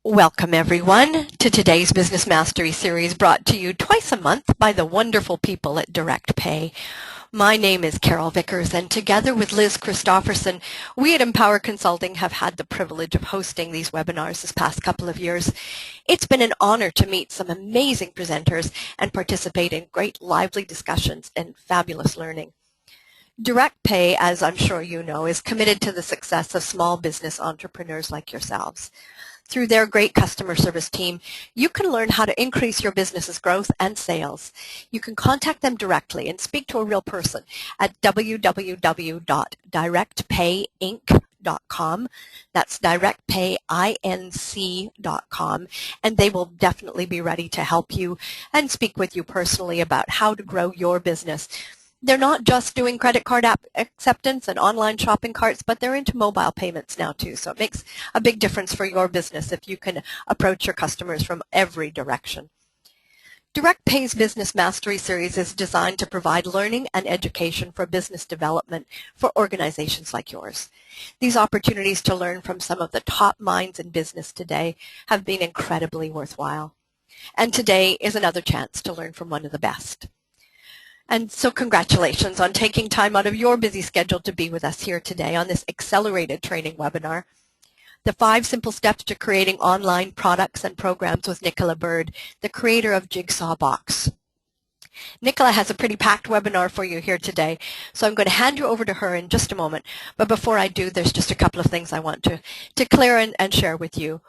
Welcome everyone to today's Business Mastery series brought to you twice a month by the wonderful people at Direct Pay. My name is Carol Vickers, and together with Liz Christofferson, we at Empower Consulting have had the privilege of hosting these webinars this past couple of years. It's been an honor to meet some amazing presenters and participate in great lively discussions and fabulous learning. Direct Pay, as I'm sure you know, is committed to the success of small business entrepreneurs like yourselves. Through their great customer service team, you can learn how to increase your business's growth and sales. You can contact them directly and speak to a real person at www.directpayinc.com. That's directpayinc.com, and they will definitely be ready to help you and speak with you personally about how to grow your business. They're not just doing credit card app acceptance and online shopping carts, but they're into mobile payments now too. So it makes a big difference for your business if you can approach your customers from every direction. Direct Pay's Business Mastery Series is designed to provide learning and education for business development for organizations like yours. These opportunities to learn from some of the top minds in business today have been incredibly worthwhile. And today is another chance to learn from one of the best. And so congratulations on taking time out of your busy schedule to be with us here today on this accelerated training webinar. The 5 Simple Steps to Creating Online Products and Programs with Nicola Bird, the creator of Jigsaw Box. Nicola has a pretty packed webinar for you here today, so I'm going to hand you over to her in just a moment. But before I do, there's just a couple of things I want to clear and share with you.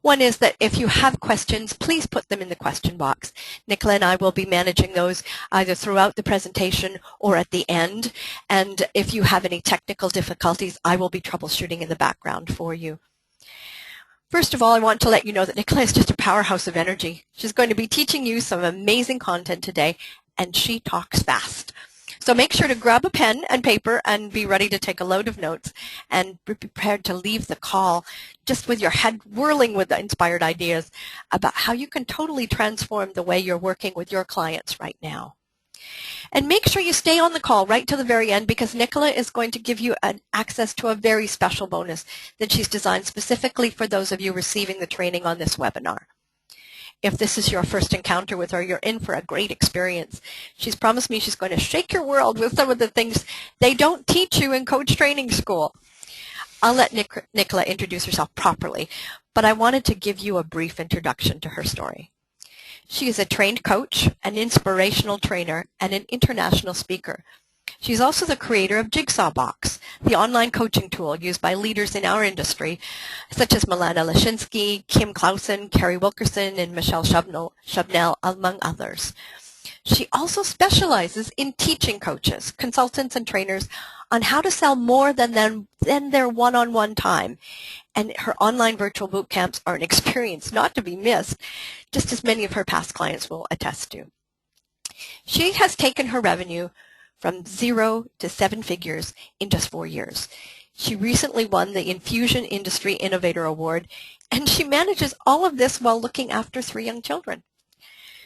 One is that if you have questions, please put them in the question box. Nicola and I will be managing those either throughout the presentation or at the end. And if you have any technical difficulties, I will be troubleshooting in the background for you. First of all, I want to let you know that Nicola is just a powerhouse of energy. She's going to be teaching you some amazing content today, and she talks fast. So make sure to grab a pen and paper and be ready to take a load of notes and be prepared to leave the call just with your head whirling with the inspired ideas about how you can totally transform the way you're working with your clients right now. And make sure you stay on the call right to the very end, because Nicola is going to give you access to a very special bonus that she's designed specifically for those of you receiving the training on this webinar. If this is your first encounter with her, you're in for a great experience. She's promised me she's going to shake your world with some of the things they don't teach you in coach training school. I'll let Nicola introduce herself properly, but I wanted to give you a brief introduction to her story. She is a trained coach, an inspirational trainer, and an international speaker. She's also the creator of Jigsaw Box, the online coaching tool used by leaders in our industry, such as Milana Lashinsky, Kim Clausen, Carrie Wilkerson, and Michelle Shubnell, among others. She also specializes in teaching coaches, consultants, and trainers on how to sell more than their one-on-one time. And her online virtual boot camps are an experience not to be missed, just as many of her past clients will attest to. She has taken her revenue from 0 to 7 figures in just 4 years. She recently won the Infusion Industry Innovator Award, and she manages all of this while looking after 3 young children.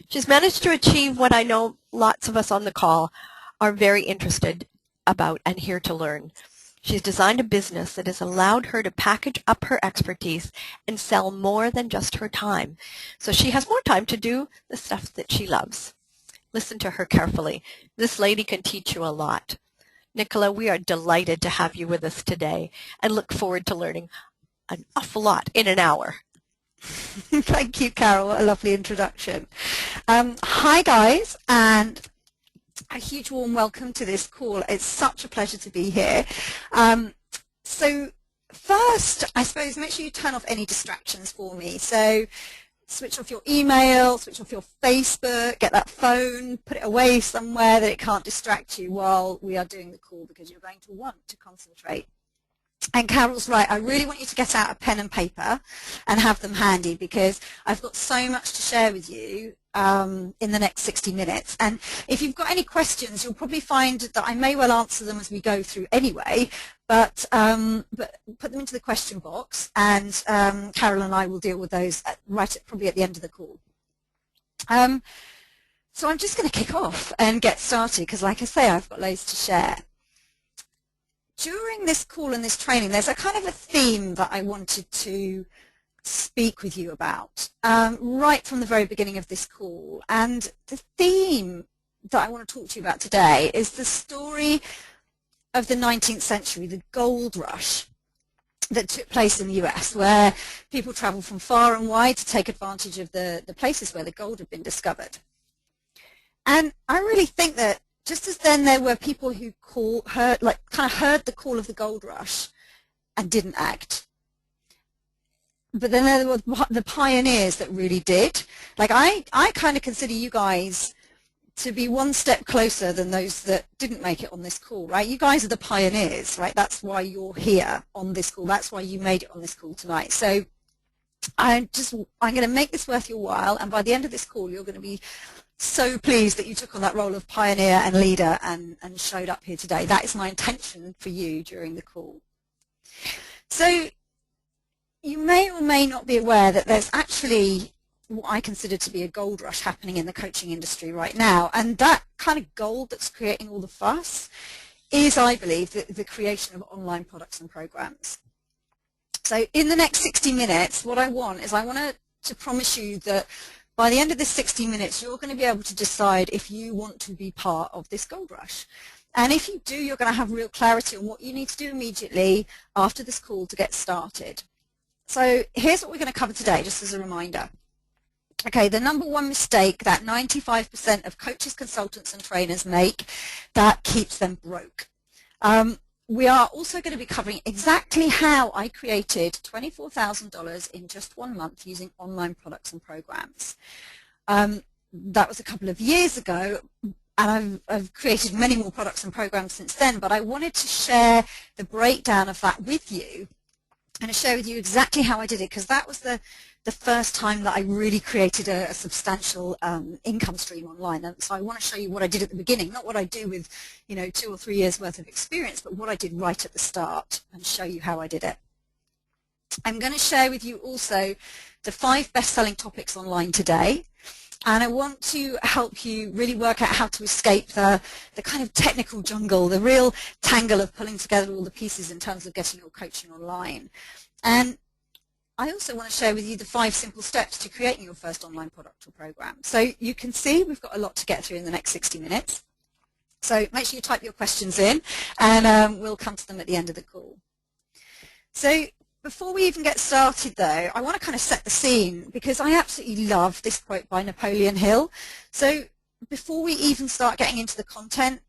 She's managed to achieve what I know lots of us on the call are very interested about and here to learn. She's designed a business that has allowed her to package up her expertise and sell more than just her time. So she has more time to do the stuff that she loves. Listen to her carefully. This lady can teach you a lot. Nicola, we are delighted to have you with us today and look forward to learning an awful lot in an hour. Thank you, Carol. What a lovely introduction. Hi, guys, and a huge warm welcome to this call. It's such a pleasure to be here. So first, I suppose, make sure you turn off any distractions for me. So switch off your email, switch off your Facebook, get that phone, put it away somewhere that it can't distract you while we are doing the call, because you're going to want to concentrate. And Carol's right, I really want you to get out a pen and paper and have them handy, because I've got so much to share with you in the next 60 minutes. And if you've got any questions, you'll probably find that I may well answer them as we go through anyway, but put them into the question box, and Carol and I will deal with those probably at the end of the call. So I'm just going to kick off and get started, because like I say, I've got loads to share. During this call and this training, there's a kind of a theme that I wanted to speak with you about right from the very beginning of this call. And the theme that I want to talk to you about today is the story of the 19th century, the gold rush that took place in the US, where people traveled from far and wide to take advantage of the places where the gold had been discovered. And I really think that just as then there were people who heard the call of the gold rush and didn't act, but then there were the pioneers that really did. Like I kind of consider you guys to be one step closer than those that didn't make it on this call, right? You guys are the pioneers, right? That's why you're here on this call. That's why you made it on this call tonight. So I'm going to make this worth your while, and by the end of this call, you're going to be so pleased that you took on that role of pioneer and leader and showed up here today. That is my intention for you during the call. So you may or may not be aware that there's actually what I consider to be a gold rush happening in the coaching industry right now, and that kind of gold that's creating all the fuss is, I believe, the creation of online products and programs. So in the next 60 minutes, what I want to promise you that by the end of this 60 minutes, you're going to be able to decide if you want to be part of this gold rush. And if you do, you're going to have real clarity on what you need to do immediately after this call to get started. So here's what we're going to cover today, just as a reminder. Okay, the number one mistake that 95% of coaches, consultants, and trainers make that keeps them broke. We are also going to be covering exactly how I created $24,000 in just 1 month using online products and programs. That was a couple of years ago, and I've created many more products and programs since then, but I wanted to share the breakdown of that with you and to share with you exactly how I did it, because that was the first time that I really created a substantial income stream online. And so I want to show you what I did at the beginning, not what I do with 2 or 3 years worth of experience, but what I did right at the start and show you how I did it. I'm going to share with you also the 5 best-selling topics online today. And I want to help you really work out how to escape the kind of technical jungle, the real tangle of pulling together all the pieces in terms of getting your coaching online. And I also want to share with you the 5 simple steps to creating your first online product or program. So you can see we've got a lot to get through in the next 60 minutes. So make sure you type your questions in, and we'll come to them at the end of the call. So before we even get started, though, I want to kind of set the scene, because I absolutely love this quote by Napoleon Hill. So before we even start getting into the content,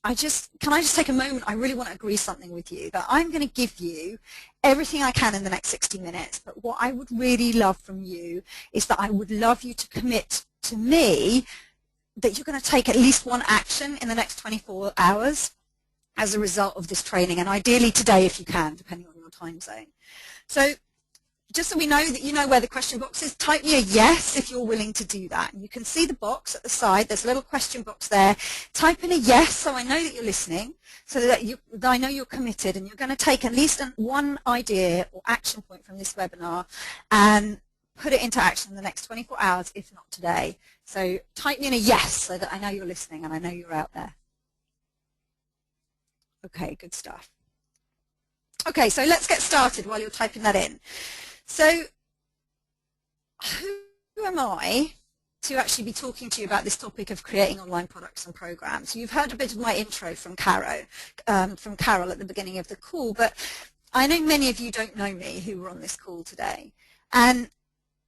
can I just take a moment? I really want to agree something with you, that I'm going to give you everything I can in the next 60 minutes. But what I would really love from you is that I would love you to commit to me that you're going to take at least one action in the next 24 hours as a result of this training, and ideally today if you can, depending on your time zone. So just so we know that you know where the question box is, type me a yes if you're willing to do that. And you can see the box at the side. There's a little question box there. Type in a yes so I know that you're listening, so that I know you're committed and you're going to take at least one idea or action point from this webinar and put it into action in the next 24 hours, if not today. So type me in a yes so that I know you're listening and I know you're out there. Okay, good stuff. Okay, so let's get started while you're typing that in. So who am I to actually be talking to you about this topic of creating online products and programs? You've heard a bit of my intro from Carol at the beginning of the call, but I know many of you don't know me who are on this call today. And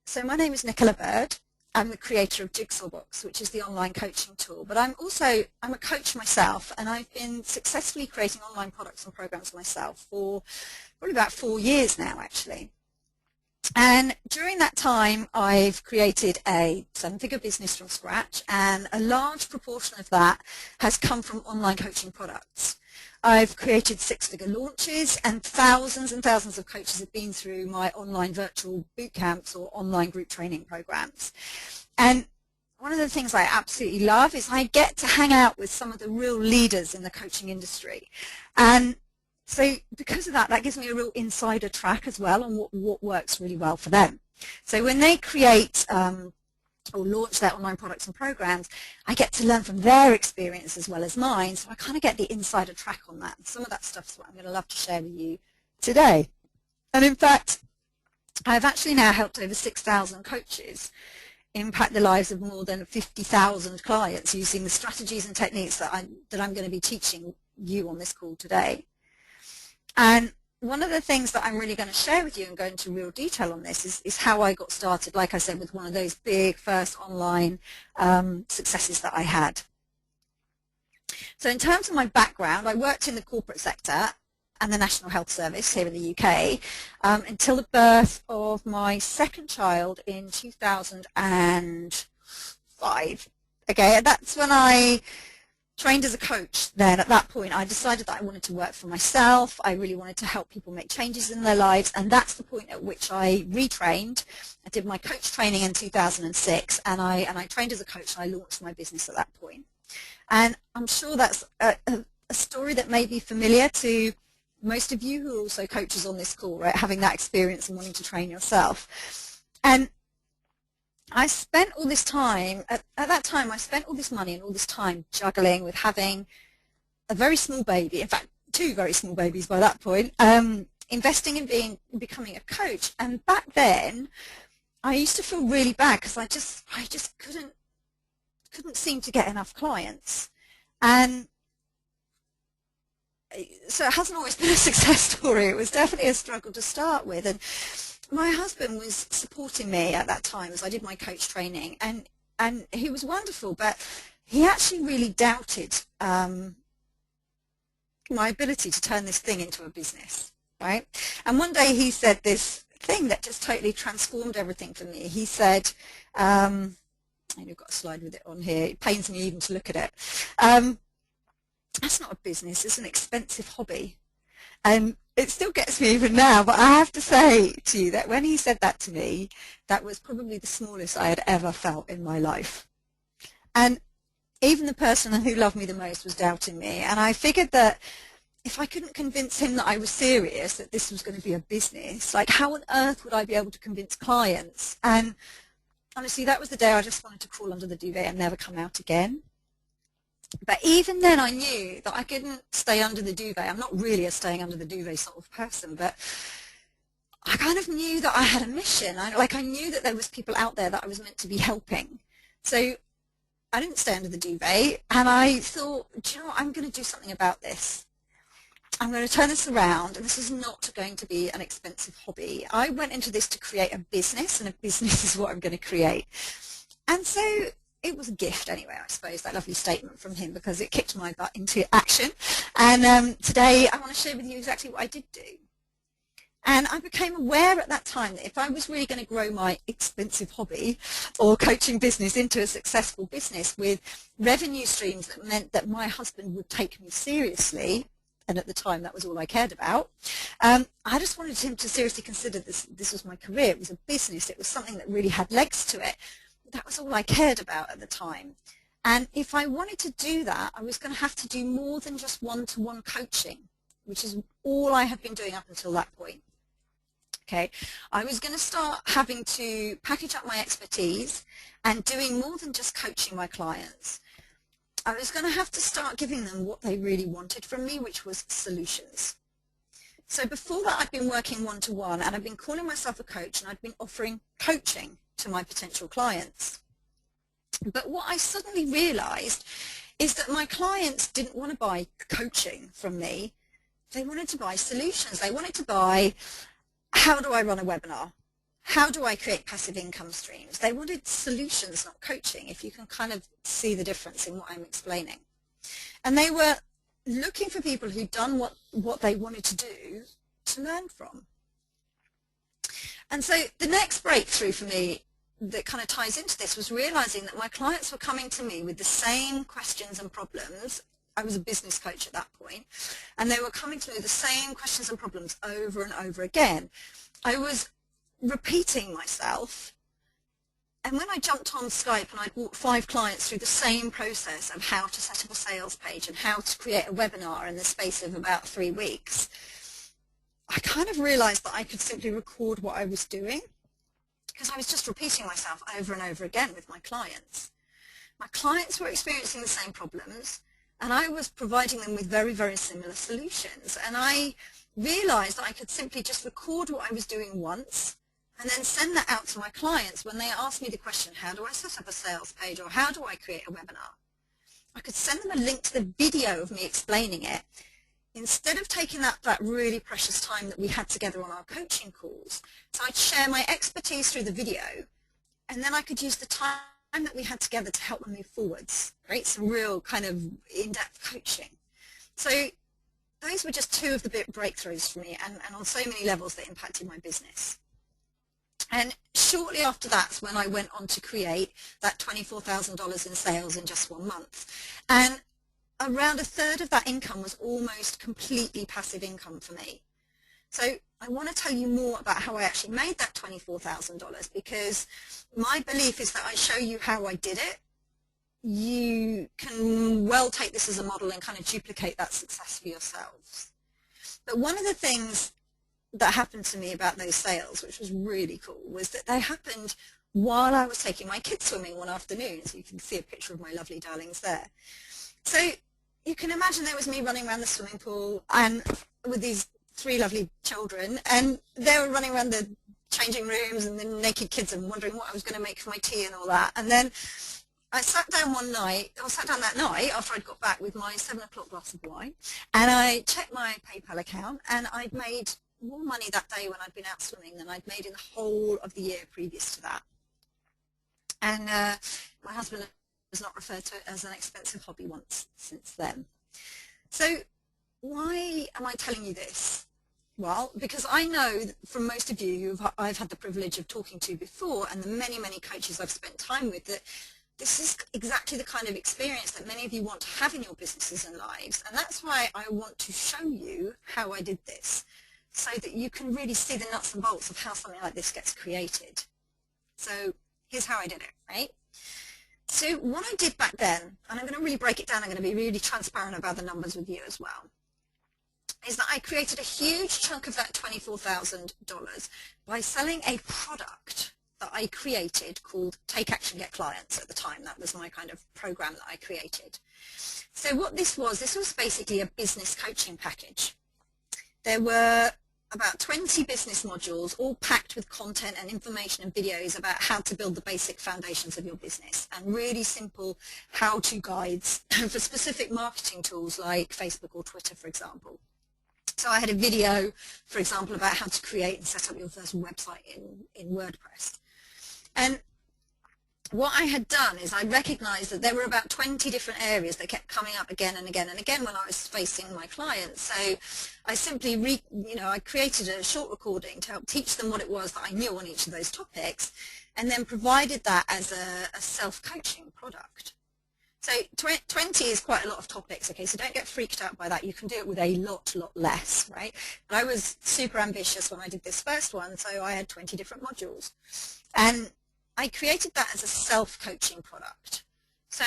so my name is Nicola Bird. I'm the creator of Jigsaw Box, which is the online coaching tool. But I'm a coach myself, and I've been successfully creating online products and programs myself for probably about 4 years now, actually. And during that time, I've created a 7-figure business from scratch, and a large proportion of that has come from online coaching products. I've created 6-figure launches, and thousands of coaches have been through my online virtual boot camps or online group training programs. And one of the things I absolutely love is I get to hang out with some of the real leaders in the coaching industry. And so because of that, that gives me a real insider track as well on what works really well for them. So when they create or launch their online products and programs, I get to learn from their experience as well as mine, so I kind of get the insider track on that. And some of that stuff is what I'm going to love to share with you today. And in fact, I've actually now helped over 6,000 coaches impact the lives of more than 50,000 clients using the strategies and techniques that I'm going to be teaching you on this call today. And one of the things that I'm really going to share with you and go into real detail on this is how I got started, like I said, with one of those big first online successes that I had. So in terms of my background, I worked in the corporate sector and the National Health Service here in the UK until the birth of my second child in 2005. Okay, that's when I trained as a coach. Then at that point I decided that I wanted to work for myself. I really wanted to help people make changes in their lives, and that's the point at which I retrained. I did my coach training in 2006 and I trained as a coach, and I launched my business at that point. And I'm sure that's a story that may be familiar to most of you who are also coaches on this call, right? Having that experience and wanting to train yourself. And I spent all this time, at that time, I spent all this money and all this time juggling with having a very small baby, in fact, 2 very small babies by that point, investing in becoming a coach. And back then, I used to feel really bad because I just couldn't seem to get enough clients. And so it hasn't always been a success story. It was definitely a struggle to start with. And my husband was supporting me at that time as I did my coach training, and he was wonderful, but he actually really doubted my ability to turn this thing into a business, right? And one day he said this thing that just totally transformed everything for me. He said, and I've got a slide with it on here, it pains me even to look at it, that's not a business, it's an expensive hobby. And it still gets me even now, but I have to say to you that when he said that to me, that was probably the smallest I had ever felt in my life. And even the person who loved me the most was doubting me. And I figured that if I couldn't convince him that I was serious, that this was going to be a business, like how on earth would I be able to convince clients? And honestly, that was the day I just wanted to crawl under the duvet and never come out again. But even then I knew that I couldn't stay under the duvet. I'm not really a staying under the duvet sort of person, but I kind of knew that I had a mission. I knew that there was people out there that I was meant to be helping. So I didn't stay under the duvet, and I thought, do you know what, I'm going to do something about this. I'm going to turn this around, and this is not going to be an expensive hobby. I went into this to create a business, and a business is what I'm going to create. And so it was a gift anyway, I suppose, that lovely statement from him, because it kicked my butt into action. And today I want to share with you exactly what I did do. And I became aware at that time that if I was really going to grow my expensive hobby or coaching business into a successful business with revenue streams that meant that my husband would take me seriously, and at the time that was all I cared about, I just wanted him to seriously consider this was my career. It was a business. It was something that really had legs to it. That was all I cared about at the time. And if I wanted to do that, I was going to have to do more than just one-to-one coaching, which is all I had been doing up until that point. Okay, I was going to start having to package up my expertise and doing more than just coaching my clients. I was going to have to start giving them what they really wanted from me, which was solutions. So before that, I'd been working one-to-one, and I'd been calling myself a coach, and I'd been offering coaching to my potential clients. But what I suddenly realized is that my clients didn't want to buy coaching from me. They wanted to buy solutions. They wanted to buy, how do I run a webinar? How do I create passive income streams? They wanted solutions, not coaching, if you can kind of see the difference in what I'm explaining. And they were looking for people who'd done what they wanted to do to learn from. And so the next breakthrough for me that kind of ties into this was realizing that my clients were coming to me with the same questions and problems. I was a business coach at that point, and they were coming to me with the same questions and problems over and over again. I was repeating myself, and when I jumped on Skype and I'd walked 5 clients through the same process of how to set up a sales page and how to create a webinar in the space of about 3 weeks, I kind of realized that I could simply record what I was doing, because I was just repeating myself over and over again with my clients. My clients were experiencing the same problems, and I was providing them with very, very similar solutions. And I realized that I could simply just record what I was doing once and then send that out to my clients when they ask me the question, how do I set up a sales page, or how do I create a webinar? I could send them a link to the video of me explaining it. Instead of taking that really precious time that we had together on our coaching calls, so I'd share my expertise through the video, and then I could use the time that we had together to help them move forwards, right? Some real kind of in-depth coaching. So those were just two of the big breakthroughs for me, and on so many levels that impacted my business. And shortly after that's when I went on to create that $24,000 in sales in just 1 month. And around a third of that income was almost completely passive income for me. So I want to tell you more about how I actually made that $24,000, because my belief is that I show you how I did it. You can well take this as a model and kind of duplicate that success for yourselves. But one of the things that happened to me about those sales, which was really cool, was that they happened while I was taking my kids swimming one afternoon. So you can see a picture of my lovely darlings there. So you can imagine there was me running around the swimming pool and with these 3 lovely children, and they were running around the changing rooms and the naked kids and wondering what I was going to make for my tea and all that. And then I sat down that night after I'd got back with my 7 o'clock glass of wine, and I checked my PayPal account, and I'd made more money that day when I'd been out swimming than I'd made in the whole of the year previous to that. And my husband has not referred to it as an expensive hobby once since then. So why am I telling you this? Well, because I know from most of you who I've had the privilege of talking to before, and the many, many coaches I've spent time with, that this is exactly the kind of experience that many of you want to have in your businesses and lives. And that's why I want to show you how I did this, so that you can really see the nuts and bolts of how something like this gets created. So here's how I did it, right? So what I did back then, and I'm going to really break it down, I'm going to be really transparent about the numbers with you as well, is that I created a huge chunk of that $24,000 by selling a product that I created called Take Action, Get Clients at the time. That was my kind of program that I created. So what this was basically a business coaching package. There were about 20 business modules, all packed with content and information and videos about how to build the basic foundations of your business, and really simple how-to guides for specific marketing tools like Facebook or Twitter, for example. So I had a video, for example, about how to create and set up your first website in WordPress. And what I had done is I recognized that there were about 20 different areas that kept coming up again and again and again when I was facing my clients. So I simply, I created a short recording to help teach them what it was that I knew on each of those topics, and then provided that as a self-coaching product. So 20 is quite a lot of topics, okay, so don't get freaked out by that. You can do it with a lot less, right? But I was super ambitious when I did this first one, so I had 20 different modules. And I created that as a self-coaching product. So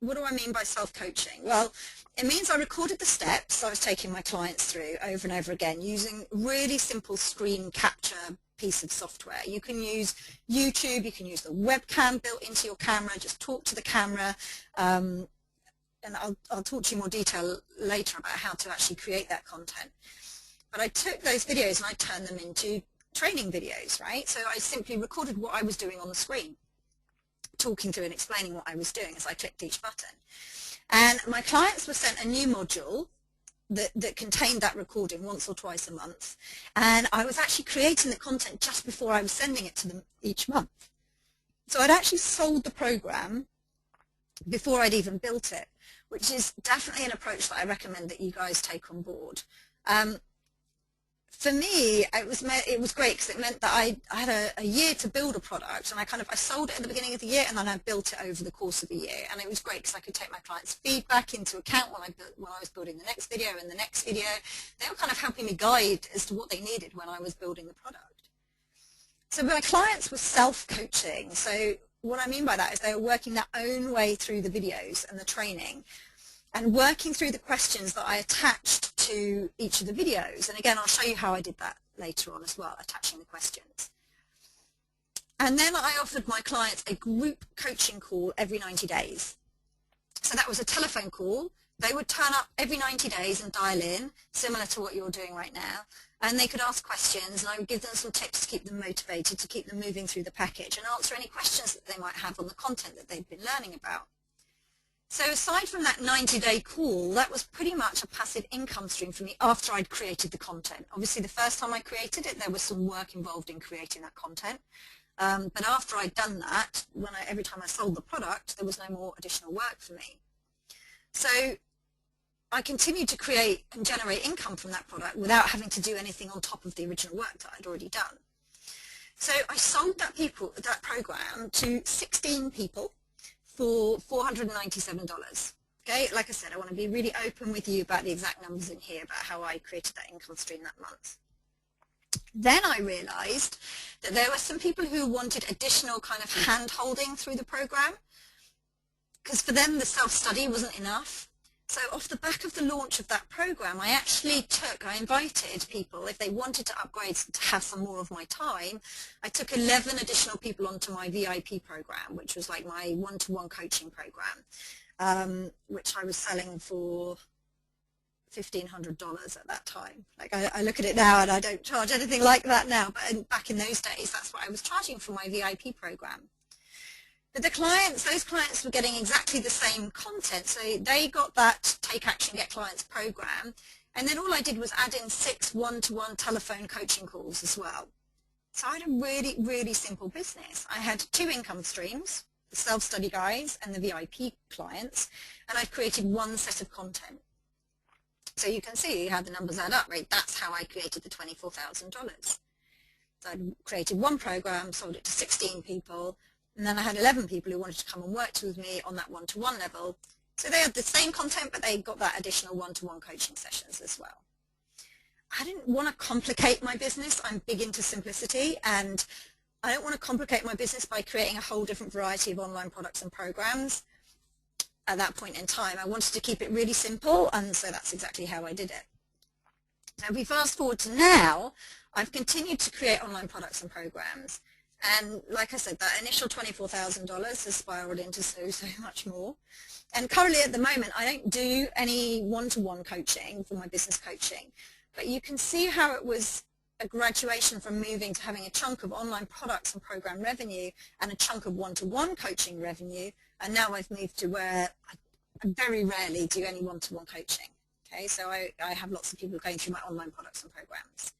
what do I mean by self-coaching? Well, it means I recorded the steps I was taking my clients through over and over again using really simple screen capture piece of software. You can use YouTube, you can use the webcam built into your camera, just talk to the camera, and I'll talk to you in more detail later about how to actually create that content. But I took those videos and I turned them into training videos, right? So I simply recorded what I was doing on the screen, talking through and explaining what I was doing as I clicked each button. And my clients were sent a new module that contained that recording once or twice a month, and I was actually creating the content just before I was sending it to them each month. So I'd actually sold the program before I'd even built it, which is definitely an approach that I recommend that you guys take on board. For me, it was great because it meant that I had a year to build a product, and I sold it at the beginning of the year, and then I built it over the course of the year. And it was great because I could take my clients' feedback into account when I was building the next video and the next video. They were kind of helping me guide as to what they needed when I was building the product. So my clients were self-coaching. So what I mean by that is they were working their own way through the videos and the training, and working through the questions that I attached to each of the videos. And again, I'll show you how I did that later on as well, attaching the questions. And then I offered my clients a group coaching call every 90 days. So that was a telephone call They would turn up every 90 days and dial in, similar to what you're doing right now, and they could ask questions, and I would give them some tips to keep them motivated, to keep them moving through the package, and answer any questions that they might have on the content that they've been learning about. So aside from that 90-day call, that was pretty much a passive income stream for me after I'd created the content. Obviously, the first time I created it, there was some work involved in creating that content. But after I'd done that, every time I sold the product, there was no more additional work for me. So I continued to create and generate income from that product without having to do anything on top of the original work that I'd already done. So I sold that program to 16 people for $497. Okay, like I said, I want to be really open with you about the exact numbers in here about how I created that income stream that month. Then I realized that there were some people who wanted additional kind of hand-holding through the program, because for them the self-study wasn't enough. So off the back of the launch of that program, I invited people, if they wanted to upgrade to have some more of my time, I took 11 additional people onto my VIP program, which was like my one-to-one coaching program, which I was selling for $1,500 at that time. Like I look at it now and I don't charge anything like that now, but back in those days, that's what I was charging for my VIP program. But those clients were getting exactly the same content. So they got that Take Action, Get Clients program. And then all I did was add in 6 one-to-one telephone coaching calls as well. So I had a really, really simple business. I had 2 income streams, the self-study guys and the VIP clients, and I've created one set of content. So you can see how the numbers add up, right? That's how I created the $24,000. So I created one program, sold it to 16 people, and then I had 11 people who wanted to come and work with me on that one-to-one level. So they had the same content, but they got that additional one-to-one coaching sessions as well. I didn't want to complicate my business. I'm big into simplicity, and I don't want to complicate my business by creating a whole different variety of online products and programs at that point in time. I wanted to keep it really simple, and so that's exactly how I did it. Now, if we fast forward to now, I've continued to create online products and programs. And like I said, that initial $24,000 has spiraled into so much more. And currently at the moment, I don't do any one-to-one coaching for my business coaching. But you can see how it was a graduation from moving to having a chunk of online products and program revenue and a chunk of one-to-one coaching revenue. And now I've moved to where I very rarely do any one-to-one coaching. Okay, so I have lots of people going through my online products and programs.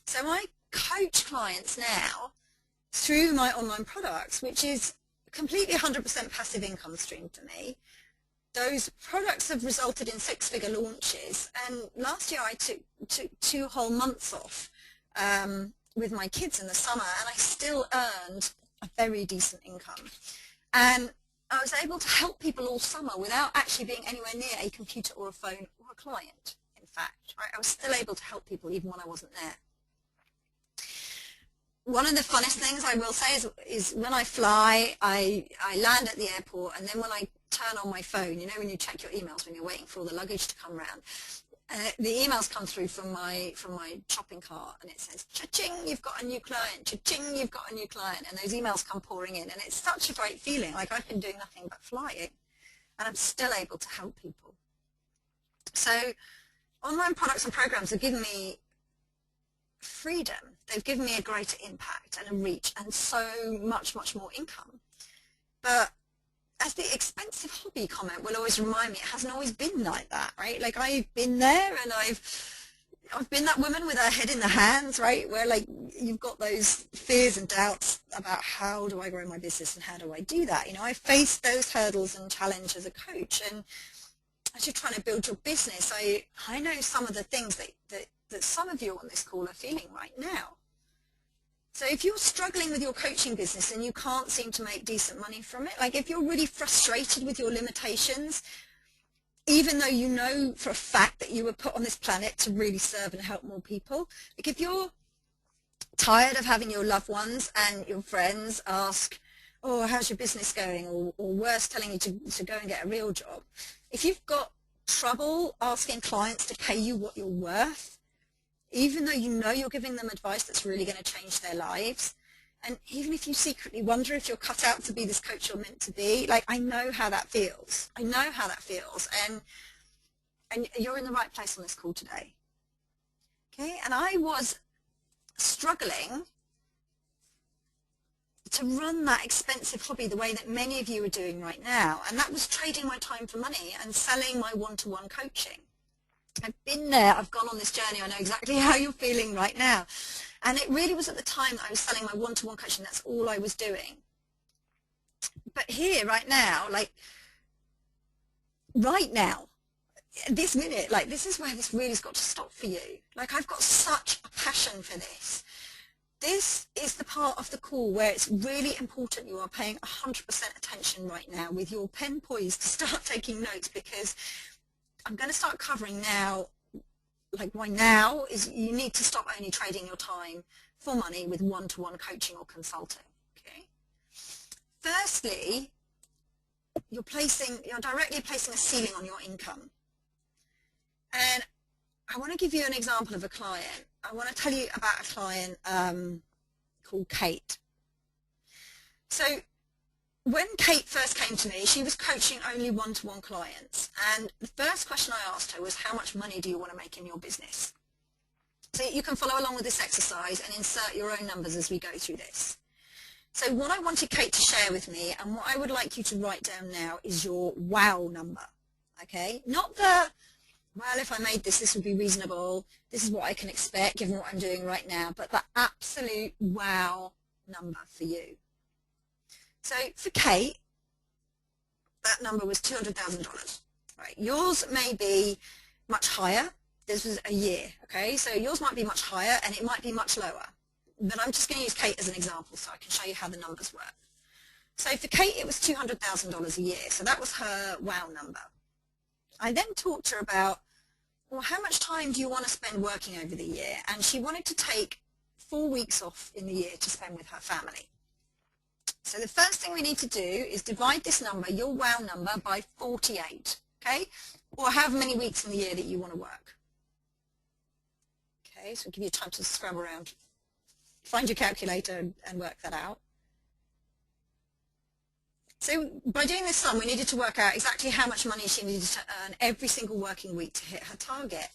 So I coach clients now through my online products, which is completely 100% passive income stream for me. Those products have resulted in 6-figure launches, and last year I took 2 whole months off with my kids in the summer, and I still earned a very decent income. And I was able to help people all summer without actually being anywhere near a computer or a phone or a client, in fact. Right? I was still able to help people even when I wasn't there. One of the funnest things I will say is when I fly, I land at the airport, and then when I turn on my phone, you know when you check your emails when you're waiting for all the luggage to come around, the emails come through from my shopping cart, and it says, cha-ching, you've got a new client, cha-ching, you've got a new client, and those emails come pouring in, and it's such a great feeling, like I've been doing nothing but flying, and I'm still able to help people. So online products and programs have given me freedom. They've given me a greater impact and a reach and so much, much more income. But as the expensive hobby comment will always remind me, it hasn't always been like that, right? Like I've been there, and I've been that woman with her head in the hands, right? Where like you've got those fears and doubts about how do I grow my business and how do I do that? You know, I faced those hurdles and challenges as a coach, and as you're trying to build your business, I know some of the things that some of you on this call are feeling right now. So if you're struggling with your coaching business and you can't seem to make decent money from it, like if you're really frustrated with your limitations, even though you know for a fact that you were put on this planet to really serve and help more people, like if you're tired of having your loved ones and your friends ask, oh, how's your business going? Or worse, telling you to go and get a real job. If you've got trouble asking clients to pay you what you're worth, even though you know you're giving them advice that's really going to change their lives, and even if you secretly wonder if you're cut out to be this coach you're meant to be, like I know how that feels. I know how that feels. And And you're in the right place on this call today. Okay, and I was struggling to run that expensive hobby the way that many of you are doing right now, and that was trading my time for money and selling my one-to-one coaching. I've been there, I've gone on this journey, I know exactly how you're feeling right now. And it really was at the time that I was selling my one-to-one coaching, that's all I was doing. But here, right now, this minute, this is where this really has got to stop for you. I've got such a passion for this. This is the part of the call where it's really important you are paying 100% attention right now with your pen poised to start taking notes, because I'm going to start covering now, why now is you need to stop only trading your time for money with one-to-one coaching or consulting. Okay. Firstly, you're directly placing a ceiling on your income. And I want to give you an example of a client. I want to tell you about a client called Kate. So when Kate first came to me, she was coaching only one-to-one clients. And the first question I asked her was, how much money do you want to make in your business? So you can follow along with this exercise and insert your own numbers as we go through this. So what I wanted Kate to share with me, and what I would like you to write down now, is your wow number. Okay? Not the, well, if I made this would be reasonable, this is what I can expect given what I'm doing right now, but the absolute wow number for you. So for Kate, that number was $200,000. Right? Yours may be much higher. This was a year, okay? So yours might be much higher and it might be much lower. But I'm just going to use Kate as an example so I can show you how the numbers work. So for Kate, it was $200,000 a year. So that was her wow number. I then talked to her about, well, how much time do you want to spend working over the year? And she wanted to take 4 weeks off in the year to spend with her family. So the first thing we need to do is divide this number, your wow number, by 48, okay? Or however many weeks in the year that you want to work. Okay, so I'll give you time to scrub around, find your calculator and work that out. So by doing this sum, we needed to work out exactly how much money she needed to earn every single working week to hit her target.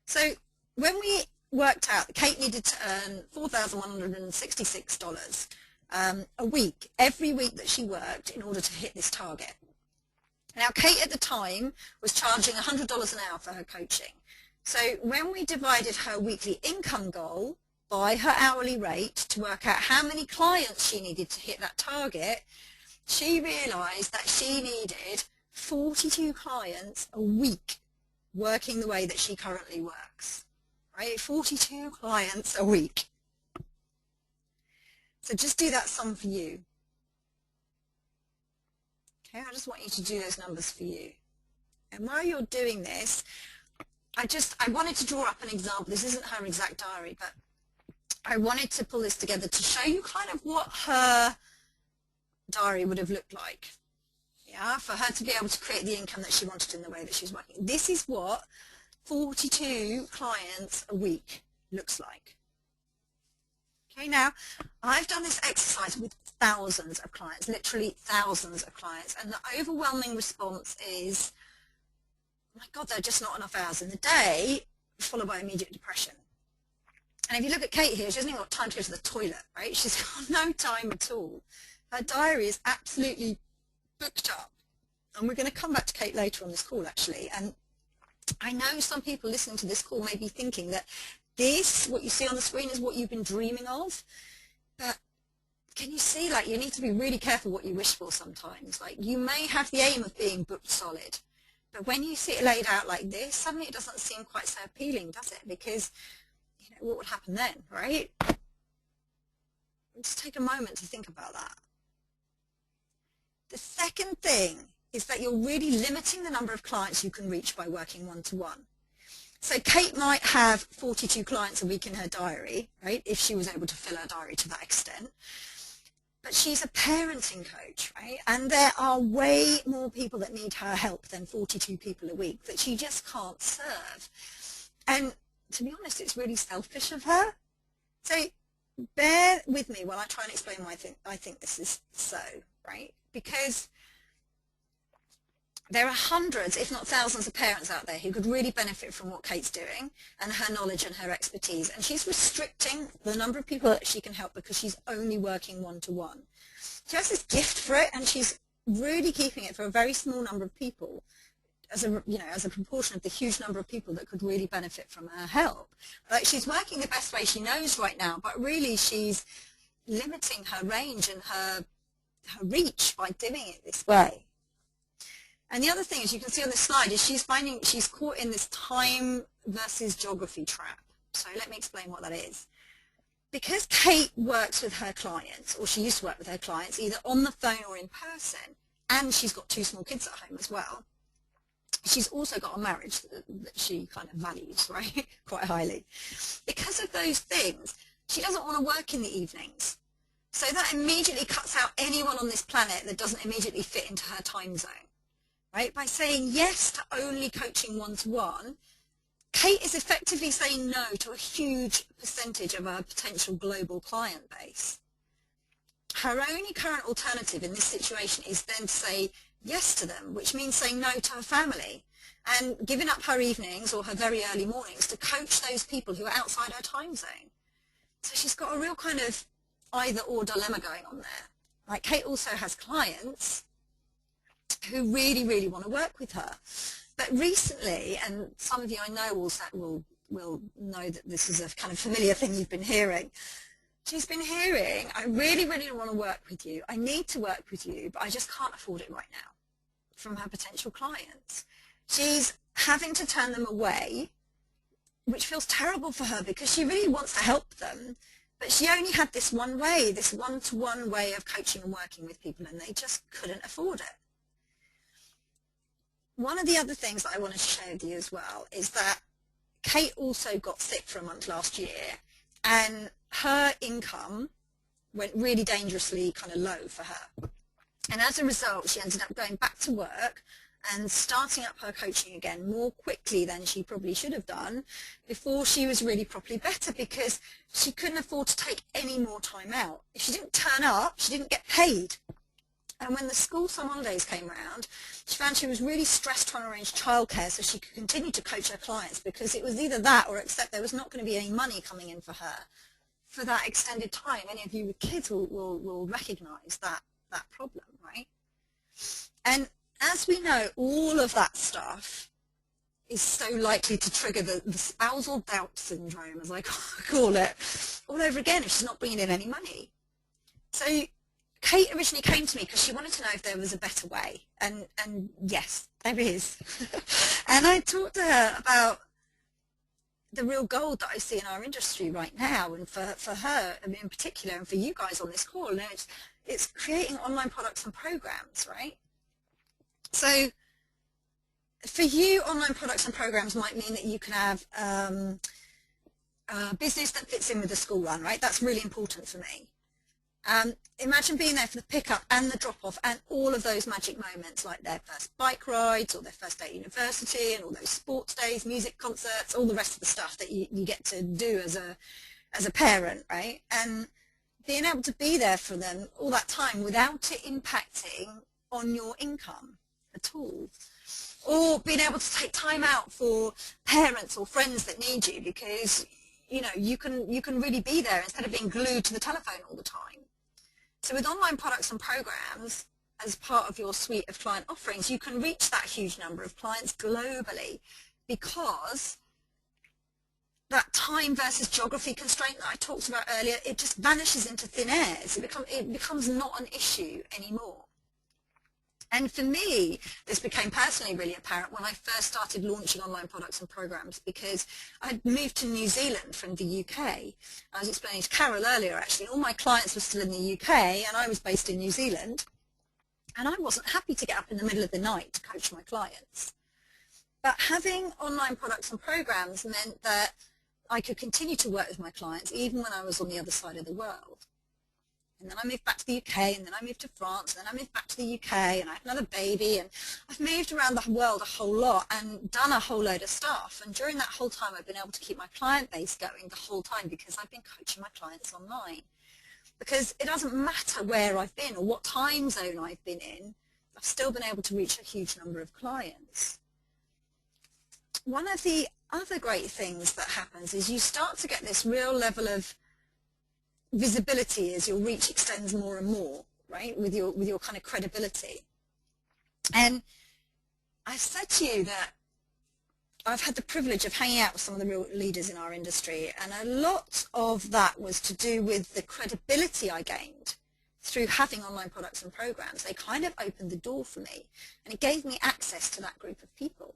So when we worked out that Kate needed to earn $4,166 a week, every week that she worked, in order to hit this target. Now, Kate at the time was charging $100 an hour for her coaching. So when we divided her weekly income goal by her hourly rate to work out how many clients she needed to hit that target, she realized that she needed 42 clients a week working the way that she currently works, right? 42 clients a week. So just do that sum for you. Okay, I just want you to do those numbers for you. And while you're doing this, I wanted to draw up an example. This isn't her exact diary, but I wanted to pull this together to show you kind of what her diary would have looked like. Yeah, for her to be able to create the income that she wanted in the way that she's working. This is what 42 clients a week looks like. Okay, now I've done this exercise with thousands of clients, literally thousands of clients, and the overwhelming response is, oh my God, there are just not enough hours in the day, followed by immediate depression. And if you look at Kate here, she hasn't even got time to go to the toilet, right? She's got no time at all. Her diary is absolutely booked up. And we're going to come back to Kate later on this call, actually. And I know some people listening to this call may be thinking that this, what you see on the screen, is what you've been dreaming of. But can you see, you need to be really careful what you wish for sometimes. You may have the aim of being booked solid. But when you see it laid out like this, suddenly it doesn't seem quite so appealing, does it? Because, what would happen then, right? Just take a moment to think about that. The second thing is that you're really limiting the number of clients you can reach by working one-to-one. So Kate might have 42 clients a week in her diary, right, if she was able to fill her diary to that extent. But she's a parenting coach, right, and there are way more people that need her help than 42 people a week that she just can't serve. And to be honest, it's really selfish of her. So bear with me while I try and explain why I think this is so, right? Because there are hundreds, if not thousands, of parents out there who could really benefit from what Kate's doing and her knowledge and her expertise. And she's restricting the number of people that she can help because she's only working one-to-one. She has this gift for it, and she's really keeping it for a very small number of people as a proportion of the huge number of people that could really benefit from her help. Like, she's working the best way she knows right now, but really she's limiting her range and her reach by doing it this way. And the other thing, as you can see on this slide, is she's caught in this time versus geography trap. So let me explain what that is. Because Kate works with her clients, or she used to work with her clients, either on the phone or in person, and she's got 2 small kids at home as well, she's also got a marriage that she kind of values, right, quite highly. Because of those things, she doesn't want to work in the evenings. So that immediately cuts out anyone on this planet that doesn't immediately fit into her time zone. Right? By saying yes to only coaching one-to-one, Kate is effectively saying no to a huge percentage of her potential global client base. Her only current alternative in this situation is then to say yes to them, which means saying no to her family and giving up her evenings or her very early mornings to coach those people who are outside her time zone. So she's got a real kind of either-or dilemma going on there. Like, Kate also has clients who really, really want to work with her. But recently, and some of you I know will know that this is a kind of familiar thing you've been hearing, she's been hearing, I really, really want to work with you. I need to work with you, but I just can't afford it right now, from her potential clients. She's having to turn them away, which feels terrible for her because she really wants to help them, but she only had this one way, this one-to-one way of coaching and working with people, and they just couldn't afford it. One of the other things that I wanted to share with you as well is that Kate also got sick for a month last year, and her income went really dangerously kind of low for her. And as a result, she ended up going back to work and starting up her coaching again more quickly than she probably should have done before she was really properly better, because she couldn't afford to take any more time out. If she didn't turn up, she didn't get paid. And when the school summer holidays came around, she found she was really stressed trying to arrange childcare so she could continue to coach her clients, because it was either that or except there was not going to be any money coming in for her for that extended time. Any of you with kids will recognize that problem, right? And as we know, all of that stuff is so likely to trigger the spousal doubt syndrome, as I call it, all over again if she's not bringing in any money. So Kate originally came to me because she wanted to know if there was a better way, and yes, there is. And I talked to her about the real gold that I see in our industry right now, and for her in particular, and for you guys on this call, it's creating online products and programs, right? So for you, online products and programs might mean that you can have a business that fits in with the school run, right? That's really important for me. Imagine being there for the pickup and the drop-off and all of those magic moments, like their first bike rides or their first day at university and all those sports days, music concerts, all the rest of the stuff that you get to do as a parent, right? And being able to be there for them all that time without it impacting on your income at all. Or being able to take time out for parents or friends that need you, because you can really be there instead of being glued to the telephone all the time. So with online products and programs, as part of your suite of client offerings, you can reach that huge number of clients globally, because that time versus geography constraint that I talked about earlier, it just vanishes into thin air. It becomes not an issue anymore. And for me, this became personally really apparent when I first started launching online products and programs, because I moved to New Zealand from the UK. I was explaining to Carol earlier, actually, all my clients were still in the UK and I was based in New Zealand. And I wasn't happy to get up in the middle of the night to coach my clients. But having online products and programs meant that I could continue to work with my clients even when I was on the other side of the world. And then I moved back to the UK, and then I moved to France, and then I moved back to the UK, and I had another baby, and I've moved around the world a whole lot and done a whole load of stuff. And during that whole time, I've been able to keep my client base going the whole time, because I've been coaching my clients online. Because it doesn't matter where I've been or what time zone I've been in, the I've still been able to reach a huge number of clients. One of the other great things that happens is you start to get this real level of visibility as your reach extends more and more, right, with your kind of credibility. And I said to you that I've had the privilege of hanging out with some of the real leaders in our industry, and a lot of that was to do with the credibility I gained through having online products and programs. They kind of opened the door for me, and it gave me access to that group of people.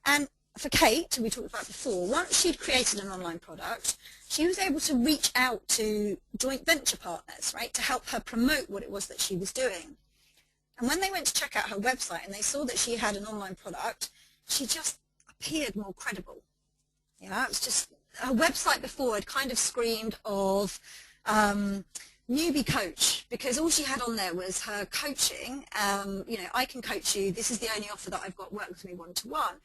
And for Kate, we talked about before, once she'd created an online product, she was able to reach out to joint venture partners, right, to help her promote what it was that she was doing. And when they went to check out her website and they saw that she had an online product, she just appeared more credible. Yeah, it was just, her website before had kind of screamed of newbie coach, because all she had on there was her coaching. You know, I can coach you, this is the only offer that I've got, work with me one-to-one.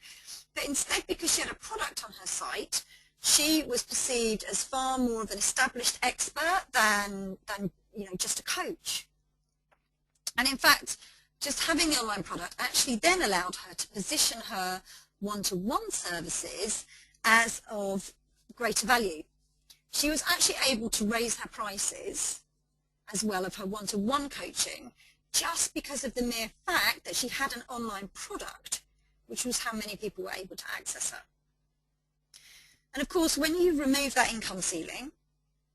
But instead, because she had a product on her site, she was perceived as far more of an established expert than you know, just a coach. And in fact, just having the online product actually then allowed her to position her one-to-one services as of greater value. She was actually able to raise her prices as well of her one-to-one coaching just because of the mere fact that she had an online product, which was how many people were able to access her. And of course, when you remove that income ceiling,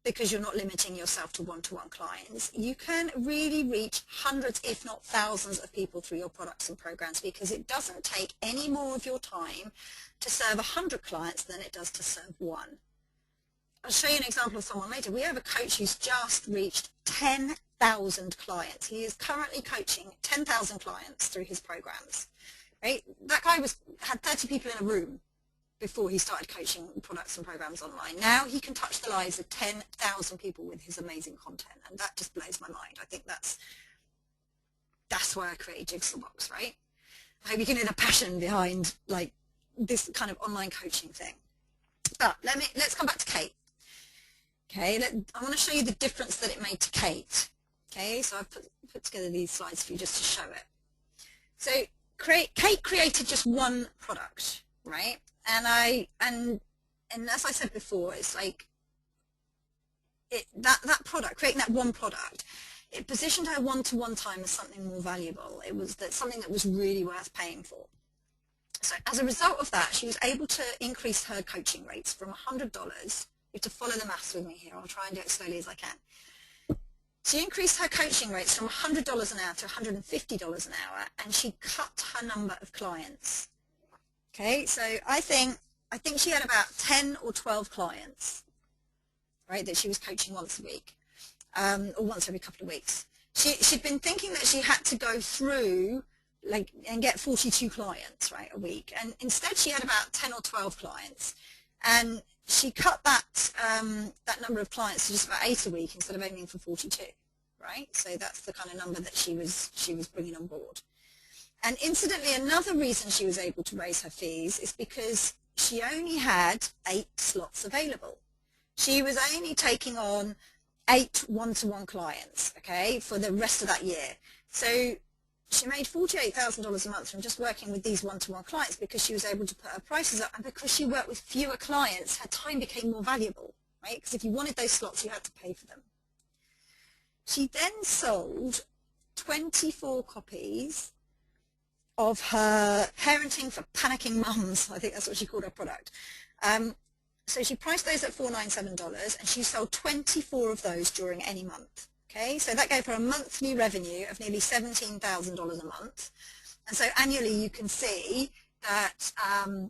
because you're not limiting yourself to one-to-one clients, you can really reach hundreds, if not thousands of people through your products and programs, because it doesn't take any more of your time to serve 100 clients than it does to serve one. I'll show you an example of someone later. We have a coach who's just reached 10,000 clients. He is currently coaching 10,000 clients through his programs. Right? That guy had 30 people in a room before he started coaching products and programs online. Now he can touch the lives of 10,000 people with his amazing content, and that just blows my mind. I think that's why I created Jigsaw Box, right? I hope you can hear the passion behind like this kind of online coaching thing. But let's come back to Kate. Okay, I want to show you the difference that it made to Kate. Okay, so I've put together these slides for you just to show it. So Kate created just one product, right? And as I said before, it's like that product, creating that one product, it positioned her one-to-one time as something more valuable. It was something that was really worth paying for. So as a result of that, she was able to increase her coaching rates from $100. You have to follow the maths with me here. I'll try and do it as slowly as I can. She increased her coaching rates from $100 an hour to $150 an hour, and she cut her number of clients. Okay, so I think she had about 10 or 12 clients, right, that she was coaching once a week, or once every couple of weeks. She'd been thinking that she had to go through and get 42 clients, right, a week, and instead she had about 10 or 12 clients, and she cut that number of clients to just about 8 a week instead of aiming for 42, right? So that's the kind of number that she was bringing on board. And incidentally, another reason she was able to raise her fees is because she only had 8 slots available. She was only taking on 8 one-to-one clients, okay, for the rest of that year. So she made $48,000 a month from just working with these one-to-one clients because she was able to put her prices up, and because she worked with fewer clients, her time became more valuable, right? Because if you wanted those slots, you had to pay for them. She then sold 24 copies of her Parenting for Panicking Mums, I think that's what she called her product. So she priced those at $497, and she sold 24 of those during any month. Okay, so that gave her a monthly revenue of nearly $17,000 a month. And so annually you can see that,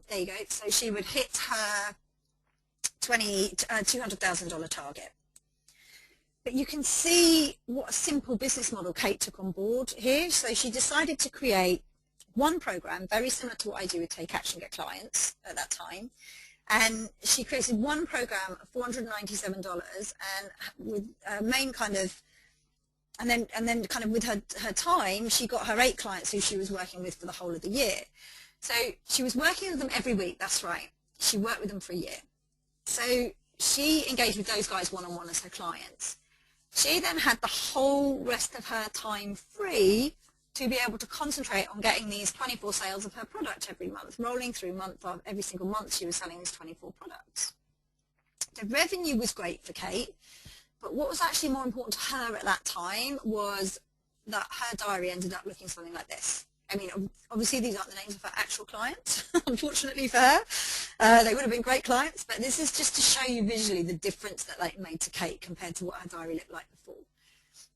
there you go, so she would hit her $200,000 target. But you can see what a simple business model Kate took on board here. So she decided to create one program, very similar to what I do with Take Action Get Clients at that time. And she created one program of $497, and with a main kind of, and then kind of with her time, she got her 8 clients who she was working with for the whole of the year. So she was working with them every week, that's right. She worked with them for a year. So she engaged with those guys one-on-one as her clients. She then had the whole rest of her time free to be able to concentrate on getting these 24 sales of her product every month, rolling through every single month she was selling these 24 products. The revenue was great for Kate, but what was actually more important to her at that time was that her diary ended up looking something like this. I mean, obviously these aren't the names of her actual clients, unfortunately for her. They would have been great clients, but this is just to show you visually the difference that it made to Kate compared to what her diary looked like before.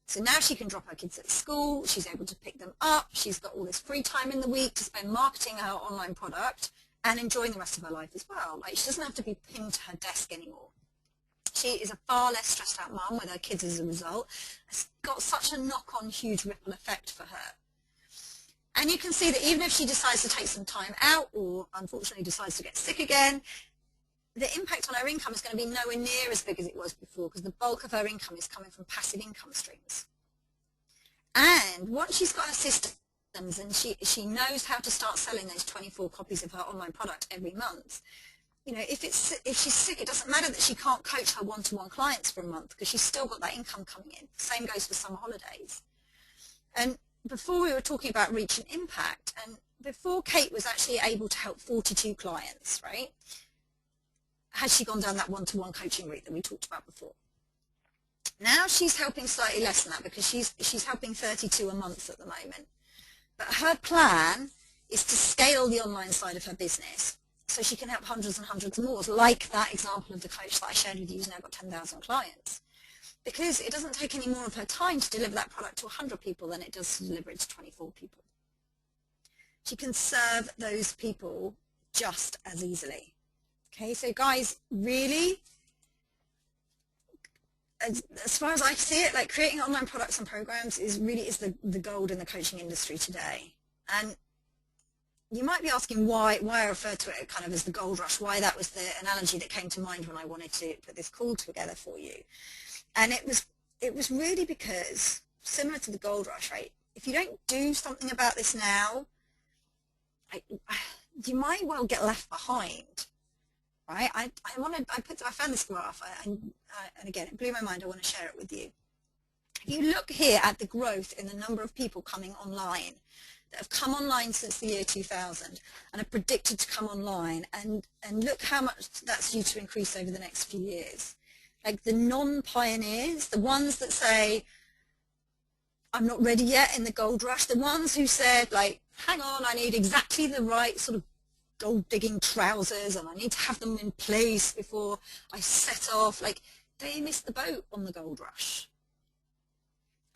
So now she can drop her kids at school, she's able to pick them up, she's got all this free time in the week to spend marketing her online product and enjoying the rest of her life as well. Like, she doesn't have to be pinned to her desk anymore. She is a far less stressed out mum with her kids as a result. It's got such a knock-on huge ripple effect for her. And you can see that even if she decides to take some time out or unfortunately decides to get sick again, the impact on her income is going to be nowhere near as big as it was before, because the bulk of her income is coming from passive income streams. And once she's got her systems and she knows how to start selling those 24 copies of her online product every month, you know, if she's sick, it doesn't matter that she can't coach her one-to-one clients for a month, because she's still got that income coming in. Same goes for summer holidays. And before we were talking about reach and impact, and before Kate was actually able to help 42 clients, right, had she gone down that one-to-one coaching route that we talked about before. Now she's helping slightly less than that, because she's helping 32 a month at the moment. But her plan is to scale the online side of her business so she can help hundreds and hundreds more, like that example of the coach that I shared with you who's now got 10,000 clients. Because it doesn't take any more of her time to deliver that product to 100 people than it does to deliver it to 24 people. She can serve those people just as easily. Okay, so guys, really, as far as I see it, like, creating online products and programs is the gold in the coaching industry today. And you might be asking why I refer to it kind of as the gold rush, why that was the analogy that came to mind when I wanted to put this call together for you. And it was really because, similar to the gold rush, right, if you don't do something about this now, you might well get left behind. Right? I found this graph, and again, it blew my mind. I want to share it with you. If you look here at the growth in the number of people coming online, that have come online since the year 2000 and are predicted to come online, and look how much that's due to increase over the next few years. Like, the non-pioneers, the ones that say, I'm not ready yet in the gold rush, the ones who said, like, hang on, I need exactly the right sort of gold digging trousers and I need to have them in place before I set off, like, they missed the boat on the gold rush.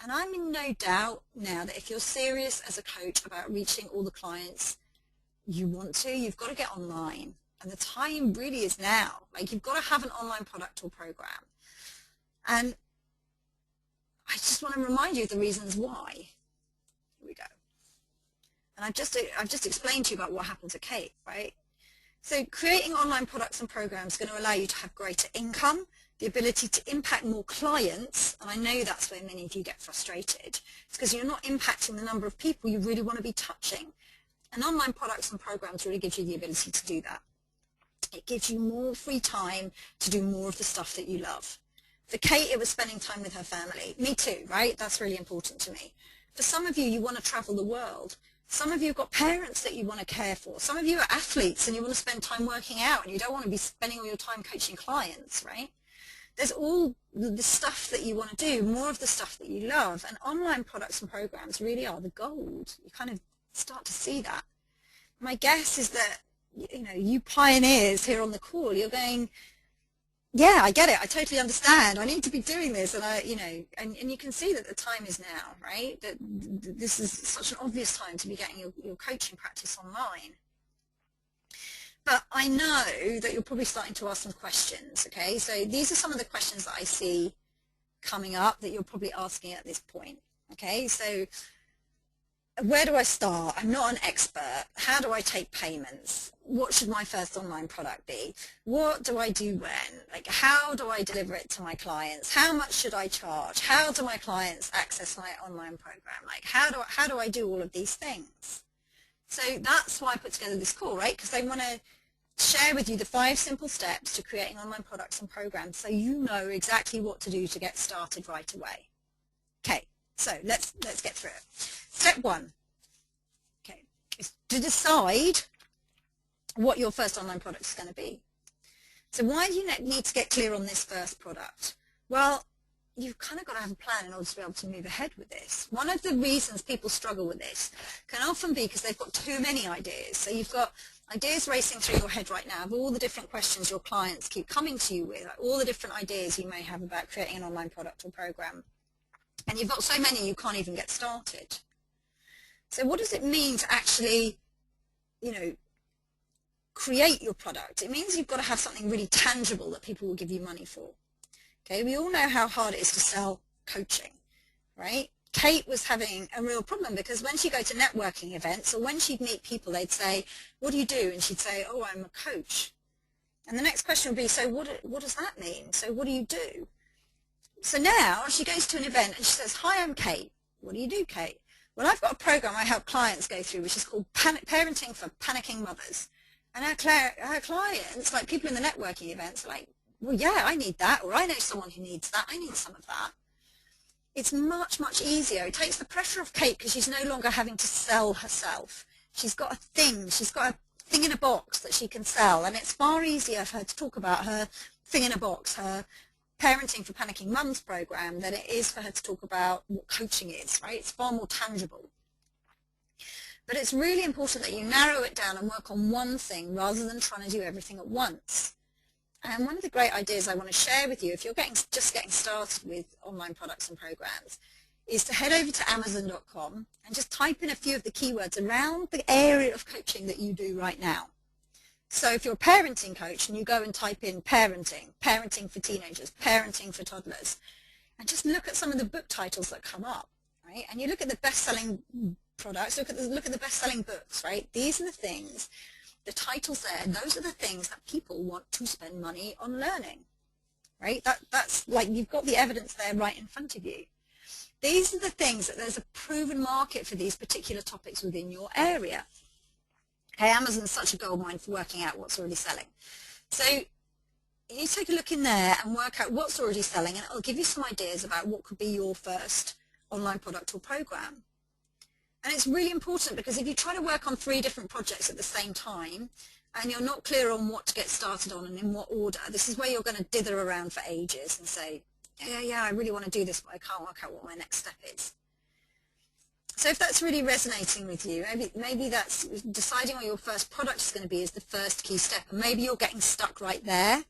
And I'm in no doubt now that if you're serious as a coach about reaching all the clients you want to, you've got to get online. And the time really is now. Like, you've got to have an online product or program. And I just want to remind you of the reasons why. Here we go. And I've just explained to you about what happened to Kate, right? So creating online products and programs is going to allow you to have greater income, the ability to impact more clients, and I know that's where many of you get frustrated. It's because you're not impacting the number of people you really want to be touching. And online products and programs really gives you the ability to do that. It gives you more free time to do more of the stuff that you love. For Kate, it was spending time with her family. Me too, right? That's really important to me. For some of you, you want to travel the world. Some of you have got parents that you want to care for. Some of you are athletes and you want to spend time working out and you don't want to be spending all your time coaching clients, right? There's all the stuff that you want to do, more of the stuff that you love, and online products and programs really are the gold. You kind of start to see that. My guess is that, you know, you pioneers here on the call, you're going, yeah, I get it. I totally understand. I need to be doing this. And and you can see that the time is now, right? That this is such an obvious time to be getting your coaching practice online. But I know that you're probably starting to ask some questions, okay? So these are some of the questions that I see coming up that you're probably asking at this point, okay? So where do I start? I'm not an expert. How do I take payments? What should my first online product be? What do I do when? Like, how do I deliver it to my clients? How much should I charge? How do my clients access my online program? Like, how do I do all of these things? So that's why I put together this call, right? Because I want to share with you the 5 simple steps to creating online products and programs so you know exactly what to do to get started right away. Okay, So let's get through it. Step 1, okay, is to decide what your first online product is going to be. So why do you need to get clear on this first product? Well, you've kind of got to have a plan in order to be able to move ahead with this. One of the reasons people struggle with this can often be because they've got too many ideas. So you've got ideas racing through your head right now of all the different questions your clients keep coming to you with, like all the different ideas you may have about creating an online product or program. And you've got so many you can't even get started. So what does it mean to actually, create your product? It means you've got to have something really tangible that people will give you money for. Okay, we all know how hard it is to sell coaching, right? Kate was having a real problem because when she'd go to networking events or when she'd meet people, they'd say, what do you do? And she'd say, oh, I'm a coach. And the next question would be, so what does that mean? So what do you do? So now she goes to an event and she says, hi, I'm Kate. What do you do, Kate? Well, I've got a program I help clients go through, which is called Parenting for Panicking Mothers. And our clients, like people in the networking events, are like, well, yeah, I need that, or I know someone who needs that. I need some of that. It's much, much easier. It takes the pressure off Kate because she's no longer having to sell herself. She's got a thing. She's got a thing in a box that she can sell, and it's far easier for her to talk about her thing in a box, her Parenting for Panicking Mums program, than it is for her to talk about what coaching is, right? It's far more tangible. But it's really important that you narrow it down and work on one thing rather than trying to do everything at once. And one of the great ideas I want to share with you, if you're just getting started with online products and programs, is to head over to Amazon.com and just type in a few of the keywords around the area of coaching that you do right now. So if you're a parenting coach and you go and type in parenting, parenting for teenagers, parenting for toddlers, and just look at some of the book titles that come up, right? And you look at the best-selling products, look at the best-selling books, right? These are the things, the titles there, those are the things that people want to spend money on learning, right? That's like you've got the evidence there right in front of you. These are the things that there's a proven market for these particular topics within your area. Okay, Amazon's such a goldmine for working out what's already selling. So you take a look in there and work out what's already selling, and it'll give you some ideas about what could be your first online product or program. And it's really important because if you try to work on 3 different projects at the same time and you're not clear on what to get started on and in what order, this is where you're going to dither around for ages and say, yeah, I really want to do this, but I can't work out what my next step is. So if that's really resonating with you, maybe that's deciding what your first product is going to be is the first key step, and maybe you're getting stuck right there.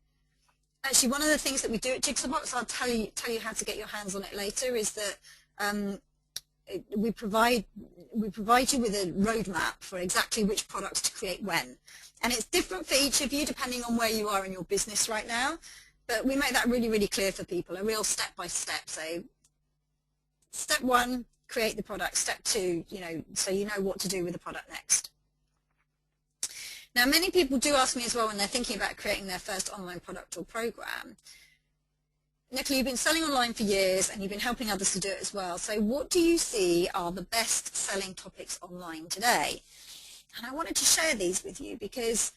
Actually, one of the things that we do at Jigsaw Box, I'll tell you how to get your hands on it later, is that we provide you with a roadmap for exactly which products to create when. And it's different for each of you depending on where you are in your business right now, but we make that really, really clear for people, a real step-by-step. So step 1, create the product. Step 2, so you know what to do with the product next. Now, many people do ask me as well when they're thinking about creating their first online product or program, Nicola, you've been selling online for years and you've been helping others to do it as well. So what do you see are the best selling topics online today? And I wanted to share these with you because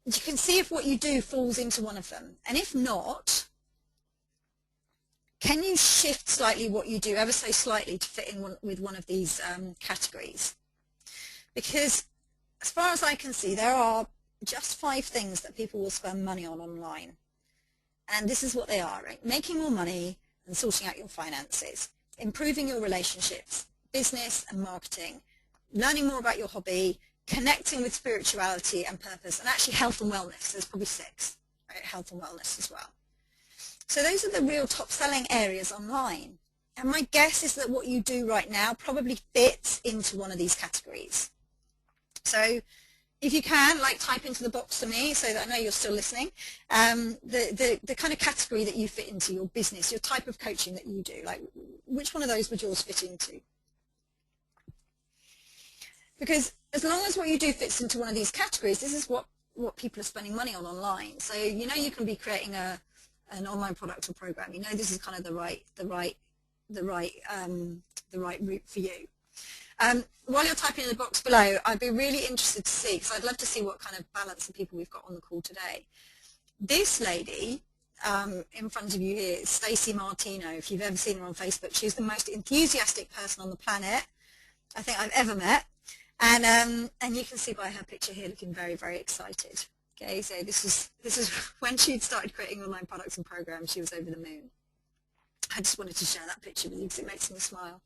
you can see if what you do falls into one of them. And if not, can you shift slightly what you do, ever so slightly, to fit in with one of these categories? Because as far as I can see, there are just 5 things that people will spend money on online. And this is what they are, right? Making more money and sorting out your finances, improving your relationships, business and marketing, learning more about your hobby, connecting with spirituality and purpose, and actually health and wellness. There's probably 6, right? Health and wellness as well. So those are the real top selling areas online. And my guess is that what you do right now probably fits into one of these categories. So if you can, type into the box for me so that I know you're still listening, the kind of category that you fit into, your business, your type of coaching that you do, which one of those would yours fit into? Because as long as what you do fits into one of these categories, this is what people are spending money on online. So you know you can be creating an online product or program. You know this is kind of the right route for you. While you're typing in the box below, I'd be really interested to see, because I'd love to see what kind of balance of people we've got on the call today. This lady in front of you here is Stacey Martino. If you've ever seen her on Facebook, she's the most enthusiastic person on the planet I think I've ever met. And you can see by her picture here looking very, very excited. Okay, so this is when she'd started creating online products and programs, she was over the moon. I just wanted to share that picture with you because it makes me smile.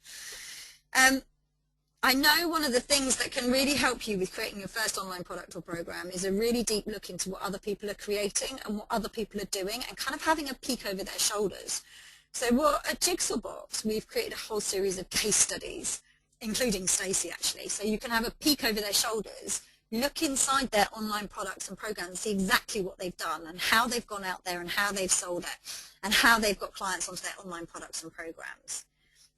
I know one of the things that can really help you with creating your first online product or program is a really deep look into what other people are creating and what other people are doing, and kind of having a peek over their shoulders. So at Jigsaw Box, we've created a whole series of case studies, including Stacey actually. So you can have a peek over their shoulders, look inside their online products and programs, see exactly what they've done and how they've gone out there and how they've sold it and how they've got clients onto their online products and programs.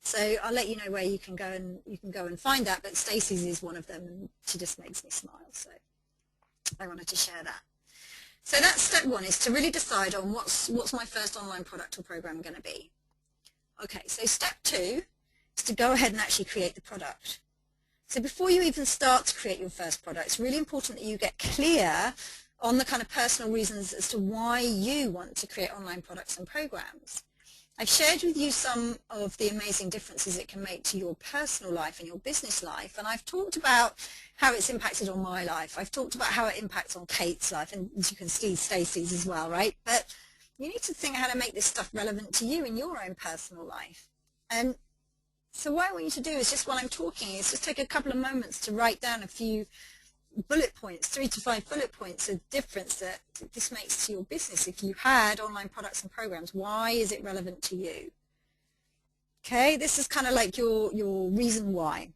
So I'll let you know where you can go and find that, but Stacey's is one of them, and she just makes me smile. So I wanted to share that. So that's step one, is to really decide on what's my first online product or program going to be. Okay, so step two is to go ahead and actually create the product. So before you even start to create your first product, it's really important that you get clear on the kind of personal reasons as to why you want to create online products and programs. I've shared with you some of the amazing differences it can make to your personal life and your business life, and I've talked about how it's impacted on my life. I've talked about how it impacts on Kate's life, and as you can see, Stacey's as well, right? But you need to think how to make this stuff relevant to you in your own personal life. And so what I want you to do is, just while I'm talking, is just take a couple of moments to write down a few bullet points, 3 to 5 bullet points of difference that this makes to your business. If you had online products and programs, why is it relevant to you? Okay, this is kind of like your reason why.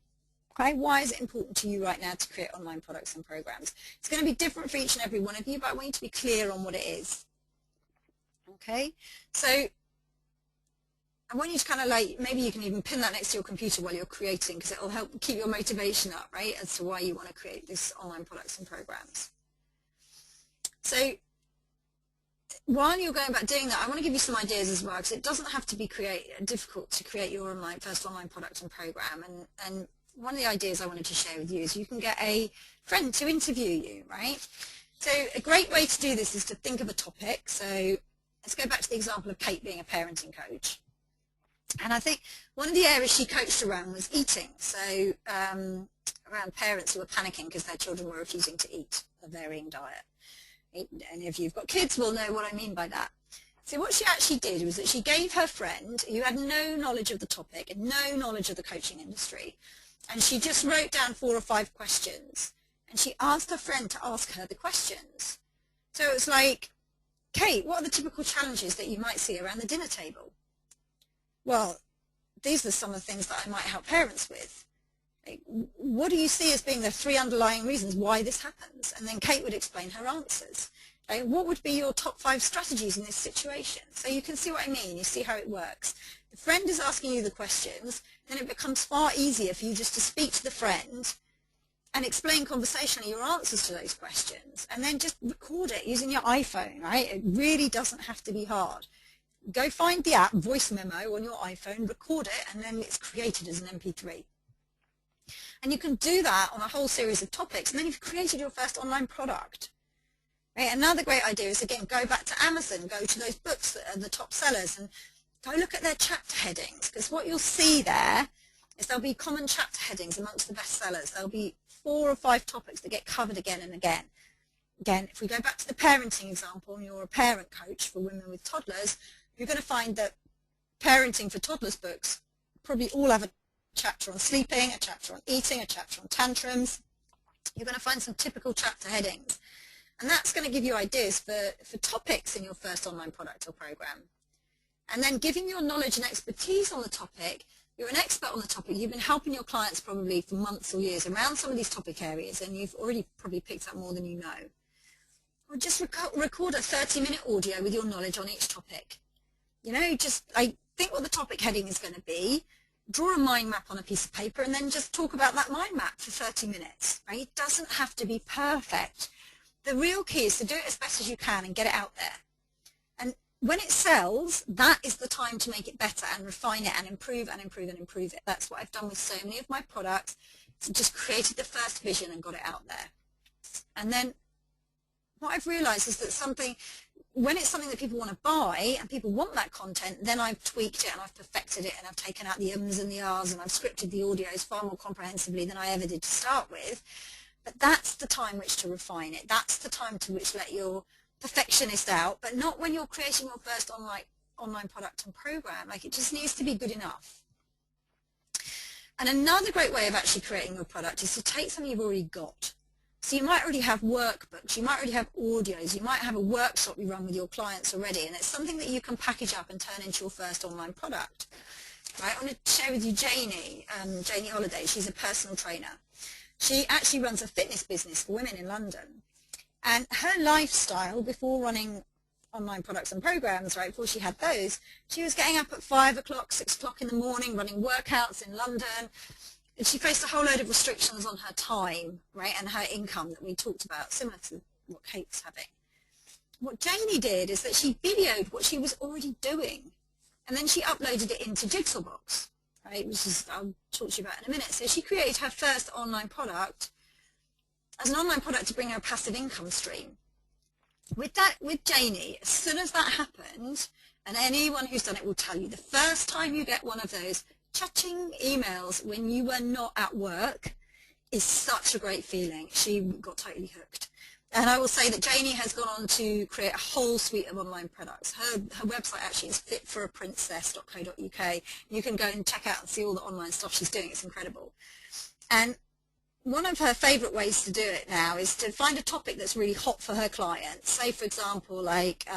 Okay, why is it important to you right now to create online products and programs? It's going to be different for each and every one of you, but I want you to be clear on what it is. Okay, so I want you to kind of like, maybe you can even pin that next to your computer while you're creating, because it will help keep your motivation up, right, as to why you want to create this online products and programs. So while you're going about doing that, I want to give you some ideas as well, because it doesn't have to be difficult to create your first online product and program. And one of the ideas I wanted to share with you is you can get a friend to interview you, right? So a great way to do this is to think of a topic. So let's go back to the example of Kate being a parenting coach. And I think one of the areas she coached around was eating, so around parents who were panicking because their children were refusing to eat a varying diet. And if you've got kids will know what I mean by that. So what she actually did was that she gave her friend, who had no knowledge of the topic and no knowledge of the coaching industry, and she just wrote down 4 or 5 questions, and she asked her friend to ask her the questions. So it was like, Kate, what are the typical challenges that you might see around the dinner table? Well, these are some of the things that I might help parents with. Like, what do you see as being the 3 underlying reasons why this happens? And then Kate would explain her answers. Okay, what would be your top 5 strategies in this situation? So you can see what I mean. You see how it works. The friend is asking you the questions, then it becomes far easier for you just to speak to the friend and explain conversationally your answers to those questions, and then just record it using your iPhone, right? It really doesn't have to be hard. Go find the app, Voice Memo, on your iPhone, record it, and then it's created as an MP3. And you can do that on a whole series of topics, and then you've created your first online product. Right? Another great idea is, again, go back to Amazon, go to those books that are the top sellers, and go look at their chapter headings, because what you'll see there is there'll be common chapter headings amongst the best sellers. There'll be 4 or 5 topics that get covered again and again. Again, if we go back to the parenting example, and you're a parent coach for women with toddlers, you're going to find that parenting for toddlers books probably all have a chapter on sleeping, a chapter on eating, a chapter on tantrums. You're going to find some typical chapter headings. And that's going to give you ideas for topics in your first online product or program. And then, given your knowledge and expertise on the topic, you're an expert on the topic. You've been helping your clients probably for months or years around some of these topic areas, and you've already probably picked up more than you know. Or just record a 30-minute audio with your knowledge on each topic. You know, just think what the topic heading is going to be, draw a mind map on a piece of paper, and then just talk about that mind map for 30 minutes. Right? It doesn't have to be perfect. The real key is to do it as best as you can and get it out there. And when it sells, that is the time to make it better and refine it and improve and improve and improve it. That's what I've done with so many of my products. So just created the first vision and got it out there. And then what I've realized is that when it's something that people want to buy and people want that content, then I've tweaked it and I've perfected it and I've taken out the ums and the ahs and I've scripted the audios far more comprehensively than I ever did to start with. But that's the time which to refine it. That's the time to which let your perfectionist out, but not when you're creating your first online product and program. Like, it just needs to be good enough. And another great way of actually creating your product is to take something you've already got. So you might already have workbooks, you might already have audios, you might have a workshop you run with your clients already, and it's something that you can package up and turn into your first online product. Right? I want to share with you Janie Holiday. She's a personal trainer. She actually runs a fitness business for women in London. And her lifestyle before running online products and programs, right, before she had those, she was getting up at 5 o'clock, 6 o'clock in the morning, running workouts in London. And she faced a whole load of restrictions on her time, right, and her income that we talked about, similar to what Kate's having. What Janie did is that she videoed what she was already doing, and then she uploaded it into Jigsaw Box, right, which is, I'll talk to you about in a minute. So she created her first online product as an online product to bring her a passive income stream. With Janie, as soon as that happened, and anyone who's done it will tell you, the first time you get one of those cha-ching emails when you were not at work is such a great feeling. She got totally hooked. And I will say that Janie has gone on to create a whole suite of online products. Her website actually is fitforaprincess.co.uk. You can go and check out and see all the online stuff she's doing. It's incredible. And one of her favorite ways to do it now is to find a topic that's really hot for her clients. Say, for example, like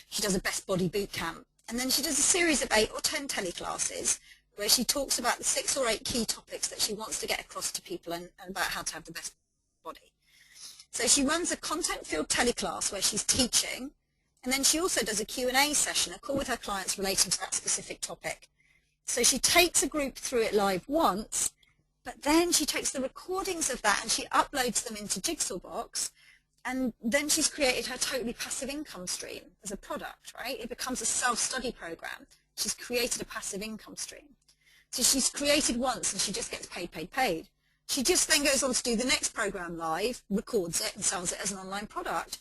she does a best body boot camp, and then she does a series of 8 or 10 teleclasses where she talks about the 6 or 8 key topics that she wants to get across to people and about how to have the best body. So she runs a content-filled teleclass where she's teaching, and then she also does a Q&A session, a call with her clients relating to that specific topic. So she takes a group through it live once, but then she takes the recordings of that and she uploads them into Jigsaw Box, and then she's created her totally passive income stream as a product, right? It becomes a self-study program. She's created a passive income stream. So she's created once and she just gets paid. She just then goes on to do the next program live, records it and sells it as an online product.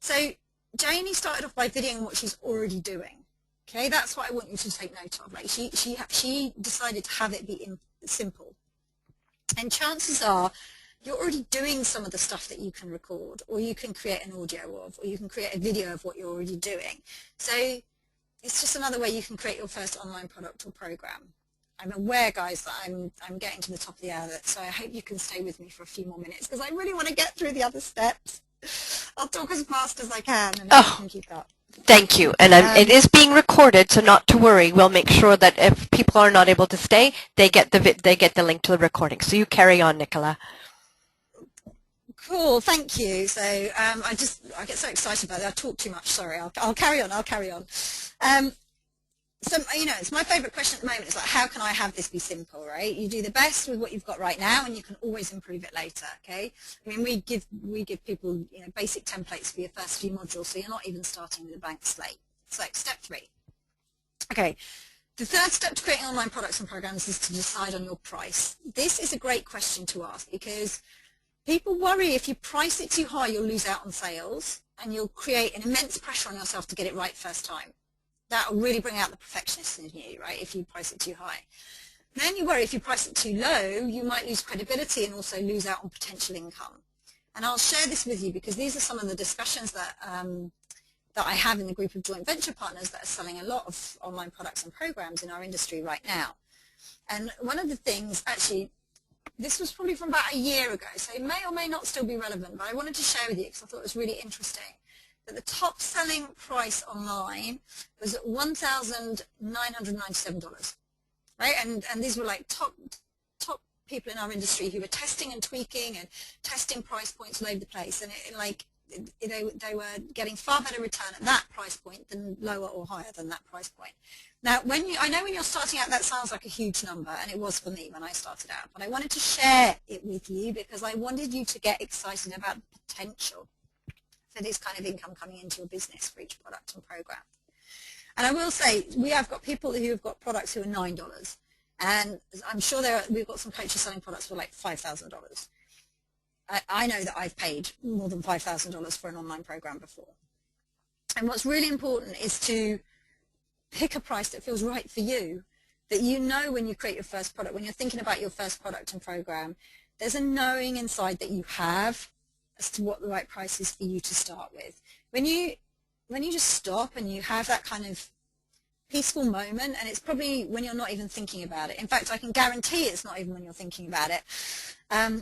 So Janie started off by videoing what she's already doing. Okay, that's what I want you to take note of. Right? She decided to have it be simple. And chances are you're already doing some of the stuff that you can record, or you can create an audio of, or you can create a video of what you're already doing. So it's just another way you can create your first online product or program. I'm aware, guys, that I'm getting to the top of the hour, so I hope you can stay with me for a few more minutes because I really want to get through the other steps. I'll talk as fast as I can, and I can keep up. Thank you. And it is being recorded, so not to worry. We'll make sure that if people are not able to stay, they get the link to the recording. So you carry on, Nicola. Cool, thank you. So I get so excited about it. I talk too much. Sorry. I'll carry on. So, you know, it's my favorite question at the moment. It's like, how can I have this be simple, right? You do the best with what you've got right now, and you can always improve it later, okay? I mean, we give people, you know, basic templates for your first few modules, so you're not even starting with a blank slate. So, step 3. Okay, the third step to creating online products and programs is to decide on your price. This is a great question to ask because people worry if you price it too high, you'll lose out on sales, and you'll create an immense pressure on yourself to get it right first time. That will really bring out the perfectionist in you, right, if you price it too high. Then you worry if you price it too low, you might lose credibility and also lose out on potential income. And I'll share this with you because these are some of the discussions that I have in the group of joint venture partners that are selling a lot of online products and programs in our industry right now. And one of the things, actually, this was probably from about a year ago, so it may or may not still be relevant, but I wanted to share with you because I thought it was really interesting. That the top selling price online was at $1,997, right? And these were like top people in our industry who were testing and tweaking and testing price points all over the place, and they were getting far better return at that price point than lower or higher than that price point. Now, I know when you're starting out, that sounds like a huge number, and it was for me when I started out, but I wanted to share it with you because I wanted you to get excited about the potential for this kind of income coming into your business for each product and program. And I will say, we have got people who have got products who are $9, and I'm sure we've got some coaches selling products for like $5,000. I know that I've paid more than $5,000 for an online program before. And what's really important is to pick a price that feels right for you, that you know when you create your first product, when you're thinking about your first product and program, there's a knowing inside that you have as to what the right price is for you to start with. When you just stop and you have that kind of peaceful moment, and it's probably when you're not even thinking about it. In fact, I can guarantee it's not even when you're thinking about it.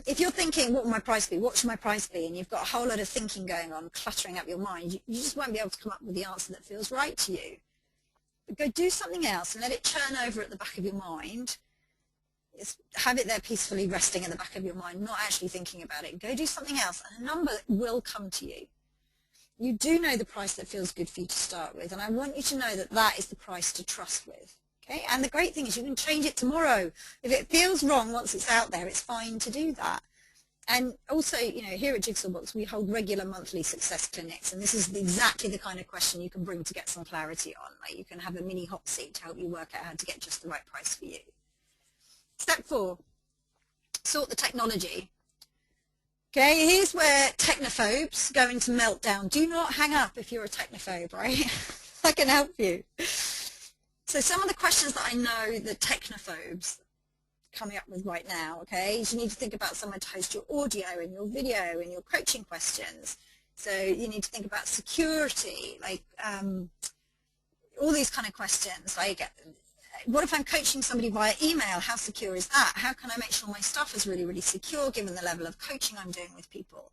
If you're thinking, what will my price be? What should my price be? And you've got a whole lot of thinking going on, cluttering up your mind, you just won't be able to come up with the answer that feels right to you. But go do something else and let it churn over at the back of your mind. Have it there peacefully resting in the back of your mind, not actually thinking about it. Go do something else, and a number will come to you. You do know the price that feels good for you to start with, and I want you to know that that is the price to trust with. Okay? And the great thing is you can change it tomorrow. If it feels wrong once it's out there, it's fine to do that. And also, here at Jigsaw Box, we hold regular monthly success clinics, and this is exactly the kind of question you can bring to get some clarity on. Like, you can have a mini hot seat to help you work out how to get just the right price for you. Step 4, sort the technology. Okay, here's where technophobes go into meltdown. Do not hang up if you're a technophobe, right? I can help you. So some of the questions that I know the technophobes are coming up with right now, okay, is you need to think about somewhere to host your audio and your video and your coaching questions. So you need to think about security, like all these kind of questions, like what if I'm coaching somebody via email? How secure is that? How can I make sure my stuff is really, really secure given the level of coaching I'm doing with people?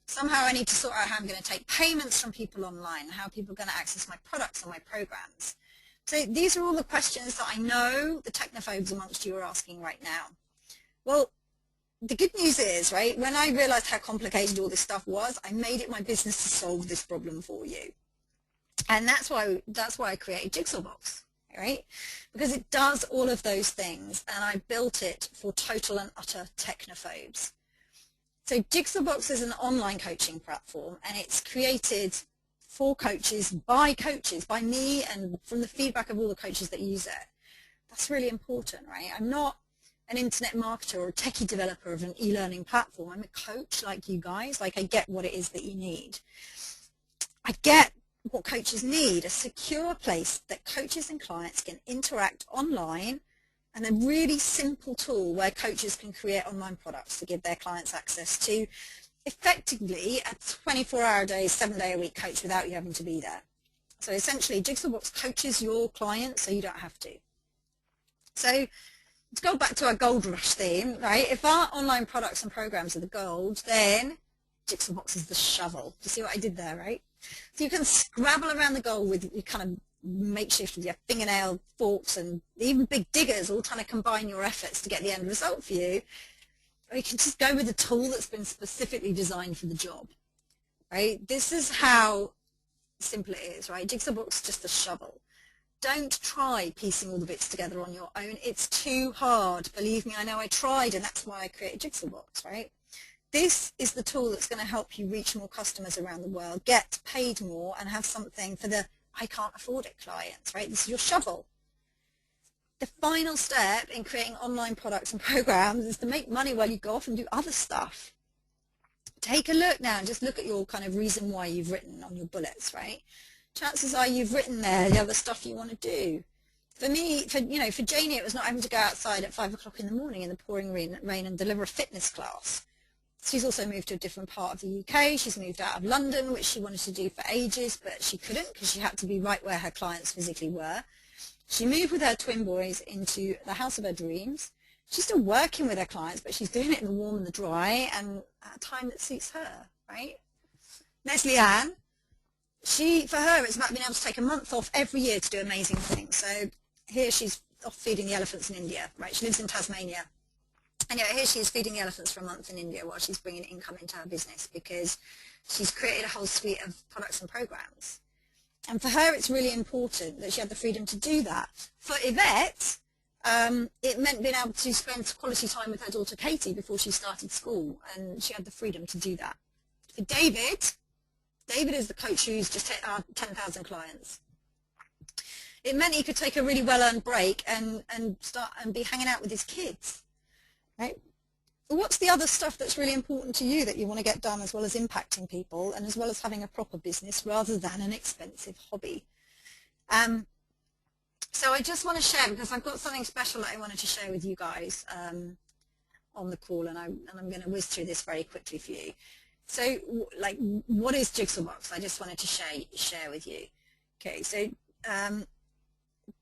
Somehow I need to sort out how I'm going to take payments from people online, how people are going to access my products and my programs. So these are all the questions that I know the technophobes amongst you are asking right now. Well, the good news is, right, when I realized how complicated all this stuff was, I made it my business to solve this problem for you. And that's why I created Jigsaw Box. Right? Because it does all of those things, and I built it for total and utter technophobes. So Jigsaw Box is an online coaching platform, and it's created for coaches, by me, and from the feedback of all the coaches that use it. That's really important, right? I'm not an internet marketer or a techie developer of an e-learning platform. I'm a coach like you guys. Like, I get what it is that you need. I get what coaches need, a secure place that coaches and clients can interact online, and a really simple tool where coaches can create online products to give their clients access to effectively a 24-hour-a-day, 7-day-a-week coach without you having to be there. So essentially, Jigsaw Box coaches your clients so you don't have to. So to go back to our gold rush theme, right? If our online products and programs are the gold, then Jigsaw Box is the shovel. Do you see what I did there, right? So you can scrabble around the gold with your kind of makeshift with your fingernail forks and even big diggers, all trying to combine your efforts to get the end result for you. Or you can just go with a tool that's been specifically designed for the job, right? This is how simple it is, right? Jigsaw Box is just a shovel. Don't try piecing all the bits together on your own. It's too hard. Believe me, I know I tried, and that's why I created Jigsaw Box, right? This is the tool that's going to help you reach more customers around the world, get paid more, and have something for the I can't afford it clients, right? This is your shovel. The final step in creating online products and programs is to make money while you go off and do other stuff. Take a look now and just look at your kind of reason why you've written on your bullets, right? Chances are you've written there the other stuff you want to do. For me, for Janie, it was not having to go outside at 5 o'clock in the morning in the pouring rain and deliver a fitness class. She's also moved to a different part of the UK. She's moved out of London, which she wanted to do for ages, but she couldn't because she had to be right where her clients physically were. She moved with her twin boys into the house of her dreams. She's still working with her clients, but she's doing it in the warm and the dry and at a time that suits her, right? Leslie Ann, for her, it's about being able to take a month off every year to do amazing things. So here she's off feeding the elephants in India, right? She lives in Tasmania. And here she is feeding the elephants for a month in India while she's bringing income into her business because she's created a whole suite of products and programs. And for her, it's really important that she had the freedom to do that. For Yvette, it meant being able to spend quality time with her daughter Katie before she started school, and she had the freedom to do that. For David is the coach who's just hit our 10,000 clients. It meant he could take a really well-earned break and start and be hanging out with his kids. Right? what's the other stuff that's really important to you that you want to get done, as well as impacting people and as well as having a proper business rather than an expensive hobby? So I just want to share, because I've got something special that I wanted to share with you guys on the call, and I'm going to whiz through this very quickly for you. So, like, what is Jigsaw Box? I just wanted to share with you. Okay, so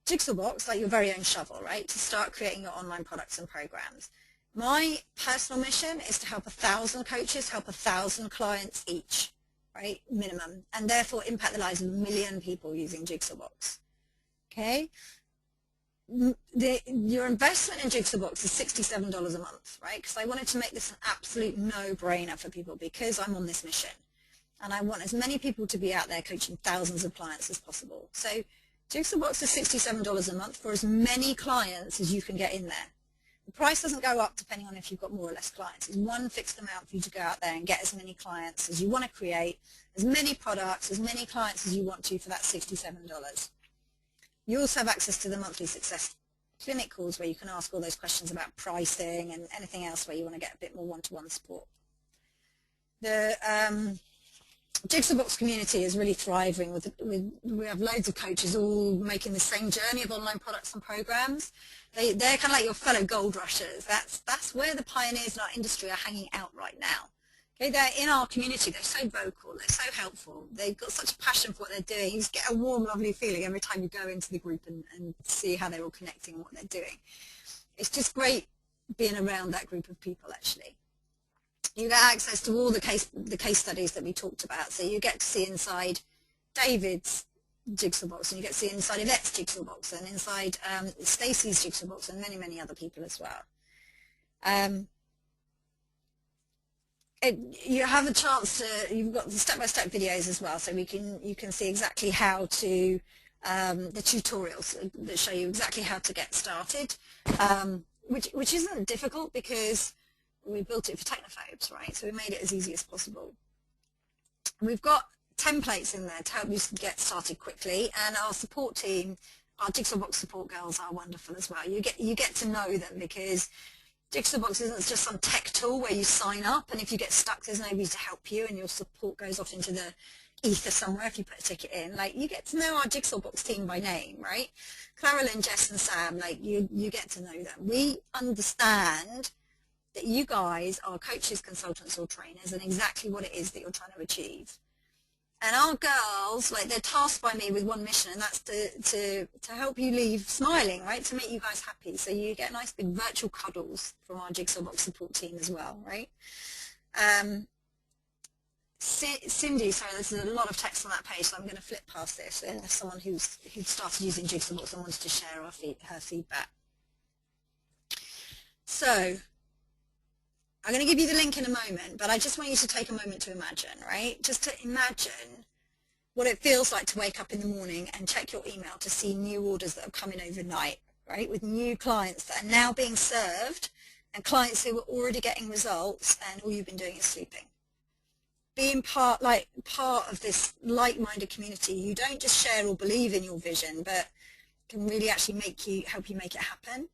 Jigsaw Box, like your very own shovel, right, to start creating your online products and programs. My personal mission is to help 1,000 coaches help 1,000 clients each, right, minimum, and therefore impact the lives of 1 million people using Jigsaw Box. Okay, your investment in Jigsaw Box is $67 a month, right? Because I wanted to make this an absolute no-brainer for people, because I'm on this mission, and I want as many people to be out there coaching thousands of clients as possible. So Jigsaw Box is $67 a month for as many clients as you can get in there. The price doesn't go up depending on if you've got more or less clients. It's one fixed amount for you to go out there and get as many clients as you want to create, as many products, as many clients as you want to for that $67. You also have access to the monthly success clinic calls, where you can ask all those questions about pricing and anything else where you want to get a bit more one-to-one support. The Jigsaw Box community is really thriving. We have loads of coaches all making the same journey of online products and programs. They're kind of like your fellow gold rushers. That's where the pioneers in our industry are hanging out right now. Okay, they're in our community. They're so vocal. They're so helpful. They've got such a passion for what they're doing. You just get a warm, lovely feeling every time you go into the group and see how they're all connecting and what they're doing. It's just great being around that group of people, actually. You get access to all the case studies that we talked about. So you get to see inside David's Jigsaw Box, and you get to see inside Yvette's Jigsaw Box, and inside Stacey's Jigsaw Box, and many, many other people as well. You have a chance to, you've got the step-by-step videos as well, so you can see exactly how to, the tutorials that show you exactly how to get started, which isn't difficult because we built it for technophobes, right? So we made it as easy as possible. We've got templates in there to help you get started quickly, and our support team, our Jigsaw Box support girls, are wonderful as well. You get to know them, because Jigsaw Box isn't just some tech tool where you sign up and if you get stuck there's nobody to help you and your support goes off into the ether somewhere if you put a ticket in. Like, you get to know our Jigsaw Box team by name, right? Carolyn, Jess and Sam, like, you get to know them. We understand that you guys are coaches, consultants or trainers, and exactly what it is that you're trying to achieve. And our girls, like, they're tasked by me with one mission, and that's to help you leave smiling, right, to make you guys happy. So you get nice big virtual cuddles from our Jigsaw Box support team as well, right? Cindy, sorry, there's a lot of text on that page, so I'm going to flip past this. There's someone who'd started using Jigsaw Box and wanted to share her feedback. So I'm going to give you the link in a moment, but I just want you to take a moment to imagine, right? Just to imagine what it feels like to wake up in the morning and check your email to see new orders that have come in overnight, right? With new clients that are now being served and clients who were already getting results, and all you've been doing is sleeping. Being part of this like-minded community, you don't just share or believe in your vision, but can really actually help you make it happen.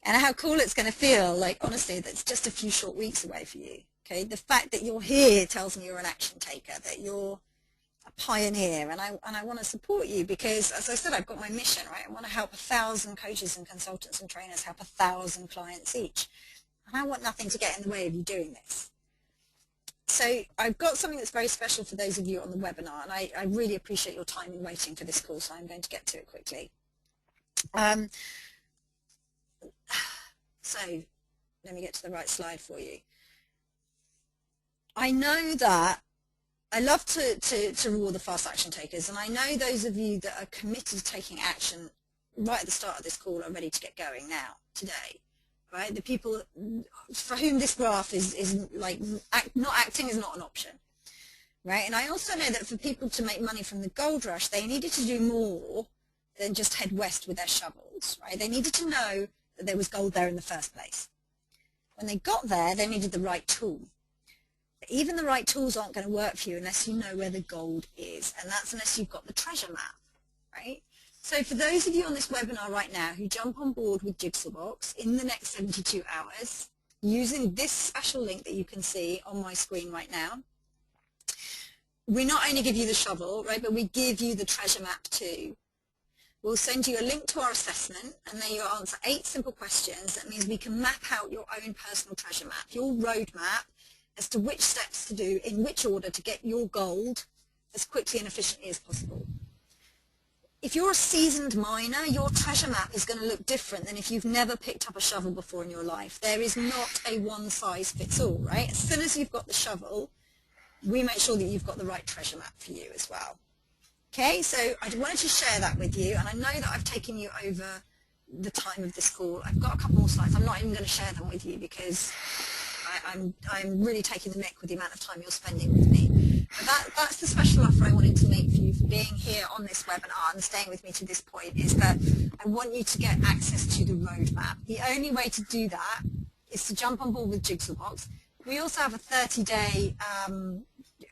And how cool it's going to feel, like, honestly, that's just a few short weeks away for you. Okay, the fact that you're here tells me you're an action taker, that you're a pioneer, and I want to support you because, as I said, I've got my mission, right? I want to help 1,000 coaches and consultants and trainers help 1,000 clients each, and I want nothing to get in the way of you doing this. So I've got something that's very special for those of you on the webinar, and I really appreciate your time in waiting for this call, so I'm going to get to it quickly. So let me get to the right slide for you. I know that I love to reward the fast action takers, and I know those of you that are committed to taking action right at the start of this call are ready to get going now, today, right? The people for whom this graph is like, not acting is not an option, right? And I also know that for people to make money from the gold rush, they needed to do more than just head west with their shovels, right? They needed to know that there was gold there in the first place. When they got there, they needed the right tool. But even the right tools aren't going to work for you unless you know where the gold is, and that's unless you've got the treasure map, right? So for those of you on this webinar right now who jump on board with Jigsaw Box in the next 72 hours, using this special link that you can see on my screen right now, we not only give you the shovel, right, but we give you the treasure map too. We'll send you a link to our assessment, and then you'll answer 8 simple questions. That means we can map out your own personal treasure map, your roadmap as to which steps to do in which order to get your gold as quickly and efficiently as possible. If you're a seasoned miner, your treasure map is going to look different than if you've never picked up a shovel before in your life. There is not a one-size-fits-all, right? As soon as you've got the shovel, we make sure that you've got the right treasure map for you as well. Okay, so I wanted to share that with you, and I know that I've taken you over the time of this call. I've got a couple more slides. I'm not even going to share them with you because I'm really taking the mick with the amount of time you're spending with me. But that's the special offer I wanted to make for you for being here on this webinar and staying with me to this point, is that I want you to get access to the roadmap. The only way to do that is to jump on board with Jigsaw Box. We also have a 30-day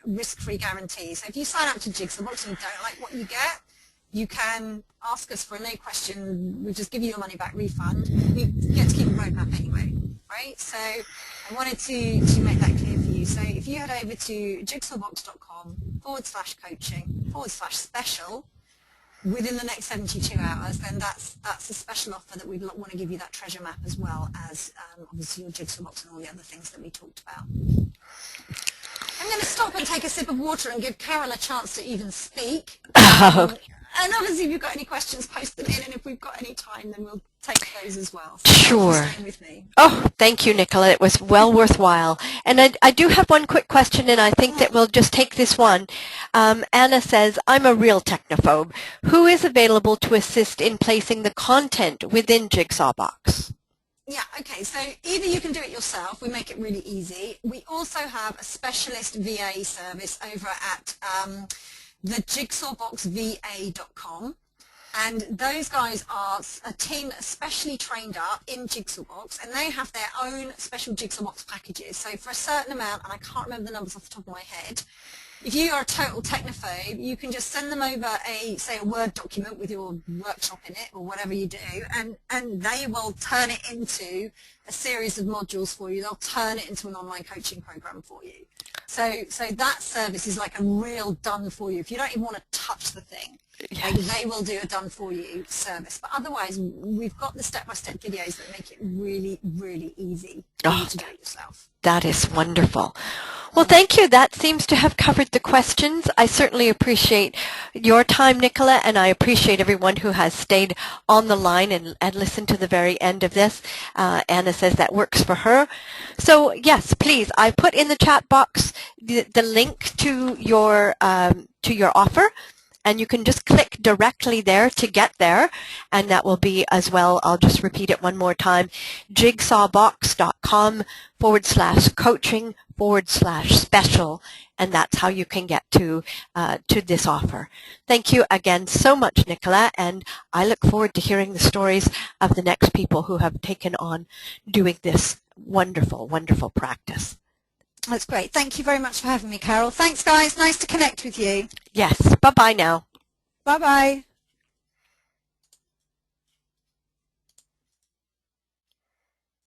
risk-free guarantee. So if you sign up to Jigsaw Box and you don't like what you get, you can ask us for a no question. We'll just give you your money back refund. You get to keep the roadmap anyway, right? So I wanted to make that clear for you. So if you head over to jigsawbox.com/coaching/special within the next 72 hours, then that's a special offer that we want to give you, that treasure map, as well as obviously your Jigsaw Box and all the other things that we talked about. I'm going to stop and take a sip of water and give Carol a chance to even speak. And obviously, if you've got any questions, post them in, and if we've got any time, then we'll take those as well. So Sure. Thanks for staying with me. Oh, thank you, Nicola. It was well worthwhile. And I do have one quick question, and I think that we'll just take this one. Anna says, I'm a real technophobe. Who is available to assist in placing the content within Jigsaw Box? Yeah, okay, so either you can do it yourself, we make it really easy. We also have a specialist VA service over at thejigsawboxva.com, and those guys are a team especially trained up in Jigsaw Box, and they have their own special Jigsaw Box packages. So for a certain amount, and I can't remember the numbers off the top of my head, if you are a total technophobe, you can just send them over say a Word document with your workshop in it or whatever you do, and they will turn it into a series of modules for you. They'll turn it into an online coaching program for you. So that service is like a real done for you. If you don't even want to touch the thing, yes, they will do a done for you service. But otherwise, we've got the step-by-step videos that make it really, really easy for you to do it yourself. That is wonderful. Well, thank you. That seems to have covered the questions. I certainly appreciate your time, Nicola, and I appreciate everyone who has stayed on the line and listened to the very end of this. Anna says that works for her. So, yes, please, I put in the chat box the link to your offer, and you can just click directly there to get there, and that will be as well, I'll just repeat it one more time, jigsawbox.com/coaching/special, and that's how you can get to this offer. Thank you again so much, Nicola, and I look forward to hearing the stories of the next people who have taken on doing this wonderful, wonderful practice. That's great. Thank you very much for having me, Carol. Thanks, guys. Nice to connect with you. Yes. Bye-bye now. Bye-bye.